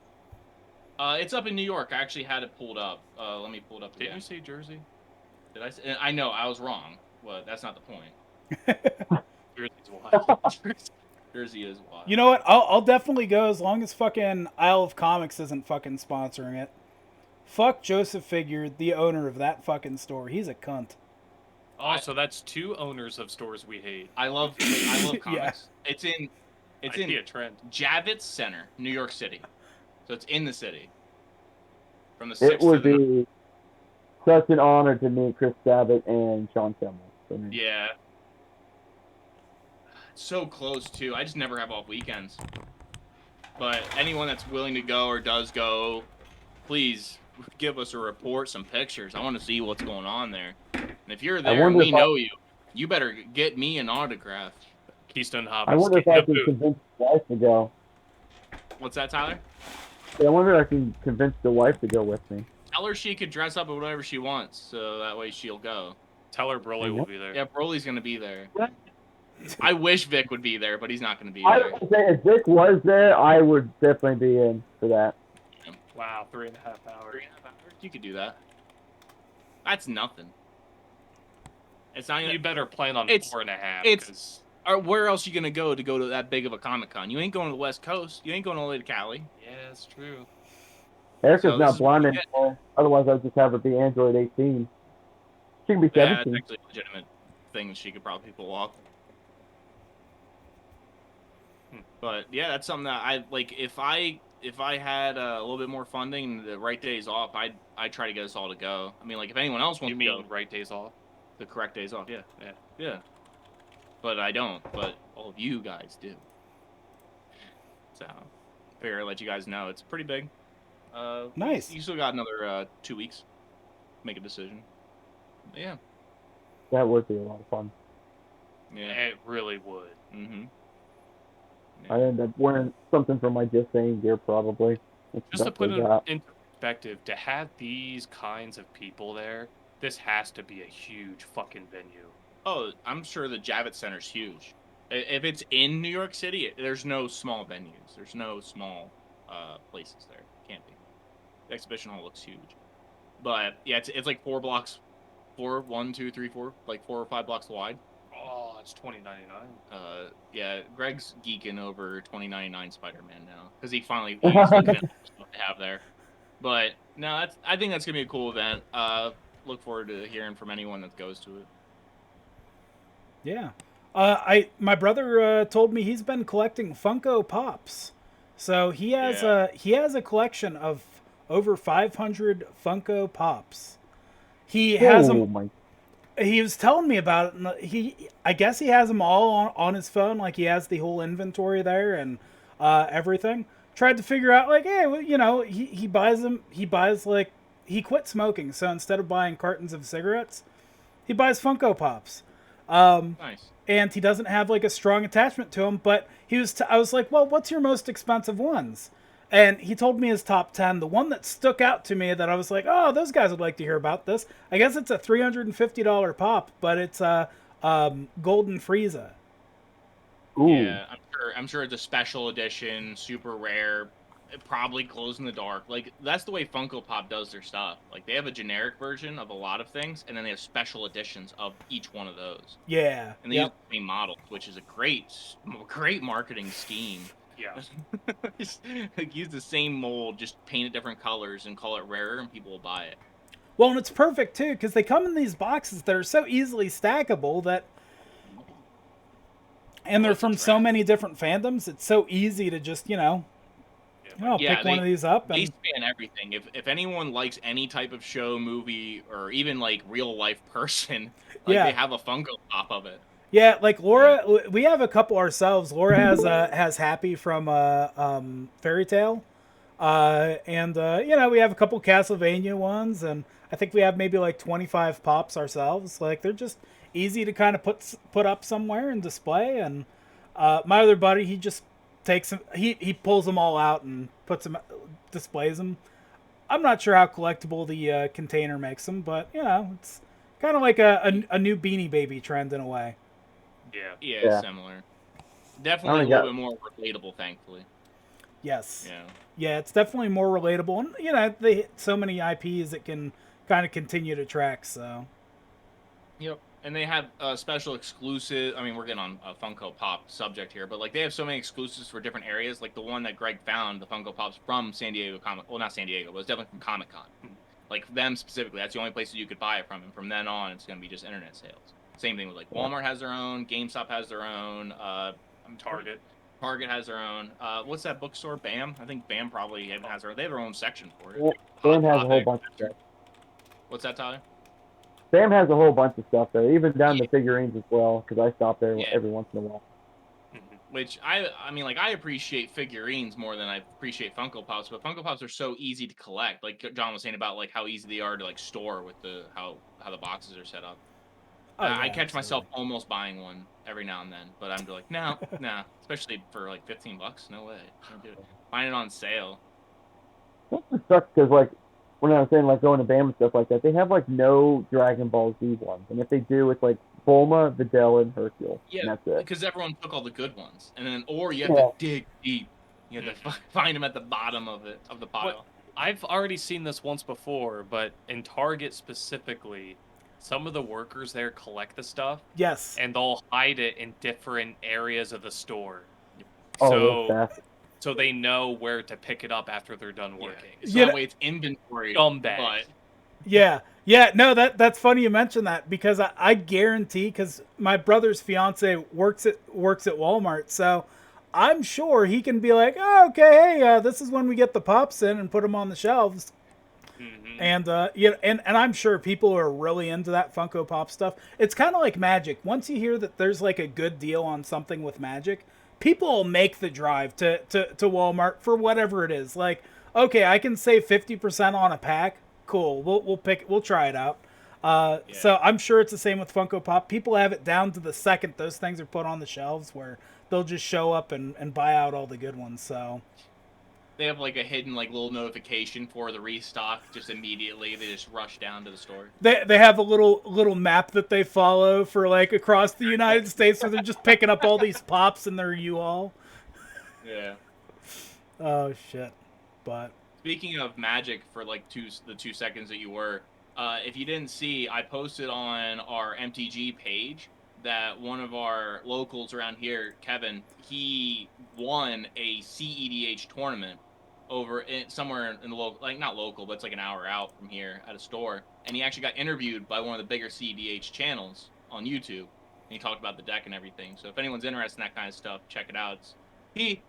It's up in New York. I actually had it pulled up. Let me pull it up didn't again. you say Jersey? Did I? I know I was wrong. Well, that's not the point. Jersey's wild. Jersey is wild. You know what? I'll definitely go as long as fucking Isle of Comics isn't fucking sponsoring it. Fuck Joseph Figure, the owner of that fucking store. He's a cunt. Oh, so that's two owners of stores we hate. I love Yeah. comics. It's in I see a trend. Javits Center, New York City. So it's in the city. From the 6th it would to the be such an honor to meet Chris Sabat and Sean Kimmel. For me. Yeah. So close too. I just never have off weekends. But anyone that's willing to go or does go, please give us a report, some pictures. I want to see what's going on there. And if you're there and wonder we if I- know you, you better get me an autograph. Keystone I Hobbits. wonder if I can convince the wife to go. What's that, Tyler? I wonder if I can convince the wife to go with me. Tell her she could dress up in whatever she wants, so that way she'll go. Tell her Broly will be there. Yeah, Broly's gonna be there. I wish Vic would be there, but he's not gonna be I there. would say if Vic was there, I would definitely be in for that. Wow, 3.5 hours. 3.5 hours? You could do that. That's nothing. It's not even. You better plan on It's- 4.5. it's- 'cause- Or where else you gonna go to that big of a Comic Con? You ain't going to the West Coast. You ain't going all the way to Cali. Yeah, that's true. Erica's So this not is blind what you get. anymore. Otherwise, I'd just have her be Android 18. She can be Yeah, it's 17. actually a legitimate thing that she could probably pull off. But yeah, that's something that I like. If I had a little bit more funding and the right days off, I'd try to get us all to go. I mean, like if anyone else wants You to mean go, right days off? the correct days off. Yeah, Yeah. yeah. But I don't. But all of you guys do. So, figure I'd let you guys know it's pretty big. Nice. You still got another 2 weeks. Make a decision. But yeah. That would be a lot of fun. Yeah. It really would. Mm-hmm. I'd end up wearing something from my Just Saying gear, probably. It's Just to put definitely it that. in perspective, to have these kinds of people there, this has to be a huge fucking venue. Oh, I'm sure the Javits Center's huge. If it's in New York City, there's no small venues. There's no small places there. Can't be. The exhibition hall looks huge. But yeah, it's like 4 blocks 1, 2, 3, 4, like 4 or 5 blocks wide. Oh, it's $20.99. Yeah, Greg's geeking over $20.99 Spider-Man now because he's looking at what they have there. But no, I think that's gonna be a cool event. Look forward to hearing from anyone that goes to it. Yeah. My brother told me he's been collecting Funko Pops. So Yeah. he has a collection of over 500 Funko Pops. He has them. Oh my! He was telling me about it, and I guess he has them all on his phone. Like he has the whole inventory there and everything. Tried to figure out like, hey, well, you know, he buys them. He buys like he quit smoking, so instead of buying cartons of cigarettes, he buys Funko Pops. Nice. And he doesn't have like a strong attachment to them. But I was like, well, what's your most expensive ones? And he told me his top 10. The one that stuck out to me that I was like, oh, those guys would like to hear about this. I guess it's a $350 pop, but it's a golden FREIZA. Ooh. Yeah, I'm sure it's a special edition, super rare. It probably glows in the dark. Like that's the way Funko Pop does their stuff. Like they have a generic version of a lot of things, and then they have special editions of each one of those. Yeah. And they use the same models, which is a great marketing scheme. Yeah. Just, like use the same mold, just paint it different colors and call it rarer, and people will buy it. Well, and it's perfect too because they come in these boxes that are so easily stackable that, and they're from so many different fandoms. It's so easy to just pick one of these up. They And span everything. If anyone likes any type of show, movie, or even like real life person, like they have a Funko Pop of it. yeah, like Laura, we have a couple ourselves. Laura has Happy from Fairy Tale, and we have a couple Castlevania ones, and I think we have maybe like 25 pops ourselves. Like they're just easy to kind of put up somewhere and display. And my other buddy, he just takes them, he pulls them all out and puts them, displays them. I'm not sure how collectible the container makes them, but it's kind of like a new Beanie Baby trend in a way. Yeah, similar. Definitely a little bit more relatable, thankfully. Yes. Yeah. Yeah, it's definitely more relatable, and they hit so many IPs that can kind of continue to track. So. Yep. And they have special exclusive. I mean, we're getting on a Funko Pop subject here, but like they have so many exclusives for different areas. Like the one that Greg found, the Funko Pops from San Diego Comic. Well, not San Diego, but it's definitely from Comic Con. Like them specifically, that's the only place that you could buy it from. And from then on, it's going to be just internet sales. Same thing with like Walmart has their own, GameStop has their own, Target has their own. What's that bookstore? BAM. I think BAM probably has their. They have their own section for it. BAM has a whole bunch of stuff. What's that, Tyler? BAM has a whole bunch of stuff there, even down to figurines as well. Because I stop there every once in a while. Which I mean, like I appreciate figurines more than I appreciate Funko Pops, but Funko Pops are so easy to collect. Like John was saying about like how easy they are to like store with the how the boxes are set up. I catch myself almost buying one every now and then, but I'm just like, nah, especially for like $15. No way, can't do it. Find it on sale. That just sucks because like when I was saying like going to BAM and stuff like that, they have like no Dragon Ball Z ones, and if they do, it's like Bulma, Videl, and Hercule. Yeah, and that's it. Because everyone took all the good ones, and then or you have to dig deep. You have to find them at the bottom of the pile. But I've already seen this once before, but in Target specifically, some of the workers there collect the stuff. Yes. And they'll hide it in different areas of the store. So they know where to pick it up after they're done working. So that way it's inventory. Scumbag. Yeah. No, that's funny you mentioned that because I guarantee, because my brother's fiance works at Walmart, so I'm sure he can be like, oh, okay, hey, this is when we get the pops in and put them on the shelves. Mm-hmm. And and I'm sure people are really into that Funko Pop stuff. It's kind of like Magic. Once you hear that there's like a good deal on something with Magic, people will make the drive to Walmart for whatever it is. Like, okay, I can save 50% on a pack. Cool. We'll try it out. So I'm sure it's the same with Funko Pop. People have it down to the second those things are put on the shelves where they'll just show up and buy out all the good ones. So they have like a hidden like little notification for the restock just immediately. They just rush down to the store. They have a little map that they follow for like across the United States, so they're just picking up all these pops in their U-Haul. Yeah. Oh shit. But speaking of Magic, for like the 2 seconds that you were, If you didn't see, I posted on our MTG page that one of our locals around here, Kevin, he won a CEDH tournament somewhere in the local, like not local, but it's like an hour out from here at a store. And he actually got interviewed by one of the bigger CEDH channels on YouTube. And he talked about the deck and everything. So if anyone's interested in that kind of stuff, check it out. He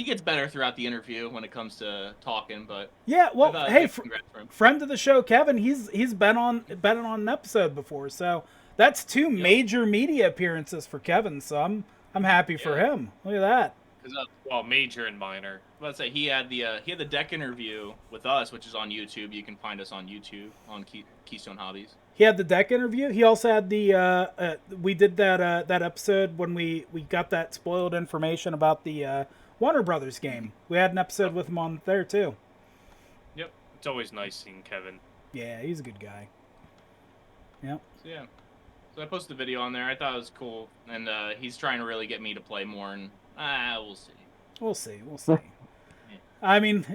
gets better throughout the interview when it comes to talking, but Yeah, well, hey, congrats for him. friend of the show, Kevin, he's been on an episode before, so that's two major media appearances for Kevin. So I'm happy for him. Look at that. Well, major and minor. Let's say he had the deck interview with us, which is on YouTube. You can find us on YouTube on Keystone Hobbies. He had the deck interview. He also had the we did that episode when we got that spoiled information about the Warner Brothers game. We had an episode with him on there too. Yep, it's always nice seeing Kevin. Yeah, he's a good guy. Yep. So I posted the video on there. I thought it was cool, and he's trying to really get me to play more, and we'll see. We'll see. I mean,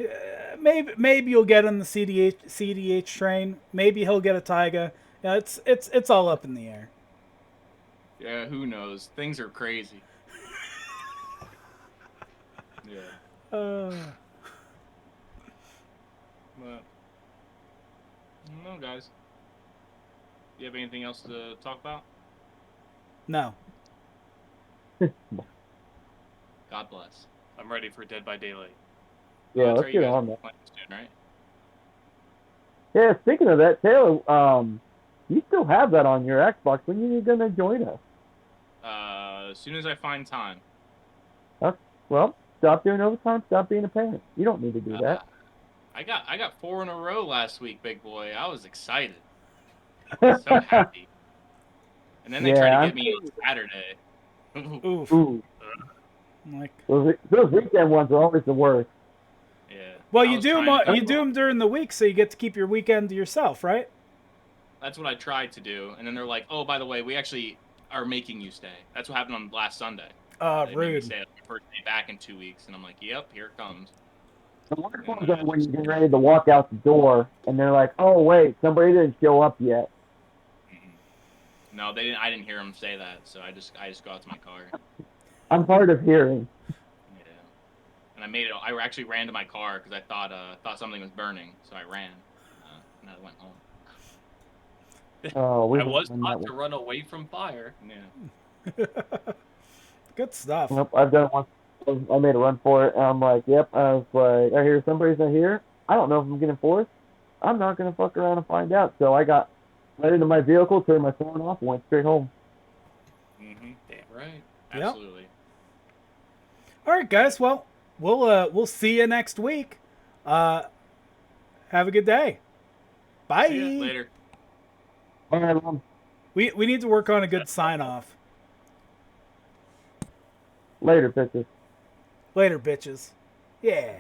maybe you'll get on the CDH train. Maybe he'll get a Taiga. Yeah, it's all up in the air. Yeah, who knows? Things are crazy. Yeah. But, I don't know, guys. Do you have anything else to talk about? No. God bless. I'm ready for Dead by Daylight. Yeah, let's get on that. Soon, right? Yeah, speaking of that, Taylor, you still have that on your Xbox. When are you gonna join us? As soon as I find time. Well, stop doing overtime. Stop being a parent. You don't need to do that. I got 4 in a row last week, big boy. I was excited. So happy. And then they tried to get me on Saturday. Oof. Ooh. Like those weekend ones are always the worst. Yeah. Well, you do them during the week, so you get to keep your weekend to yourself, right? That's what I tried to do, and then they're like, "Oh, by the way, we actually are making you stay." That's what happened on last Sunday. Rude. Made me stay the first day back in 2 weeks, and I'm like, "Yep, here it comes." The worst ones are when you get ready to walk out the door, and they're like, "Oh, wait, somebody didn't show up yet." No, they didn't. I didn't hear them say that, so I just go out to my car. I'm hard of hearing. Yeah, and I made it. I actually ran to my car because I thought something was burning, so I ran, and I went home. Oh, I was taught to run away from fire. Yeah. Good stuff. Nope, I've done one. I made a run for it, and I'm like, yep. I was like, I hear somebody's not here. I don't know if I'm getting forced. I'm not gonna fuck around and find out. So I got right into my vehicle, turned my phone off, and went straight home. Mm-hmm. Damn right. Yep. Absolutely. All right, guys. Well, we'll see you next week. Have a good day. Bye. See ya later. All right, Mom. We need to work on a good sign off. Later, bitches. Later, bitches. Yeah.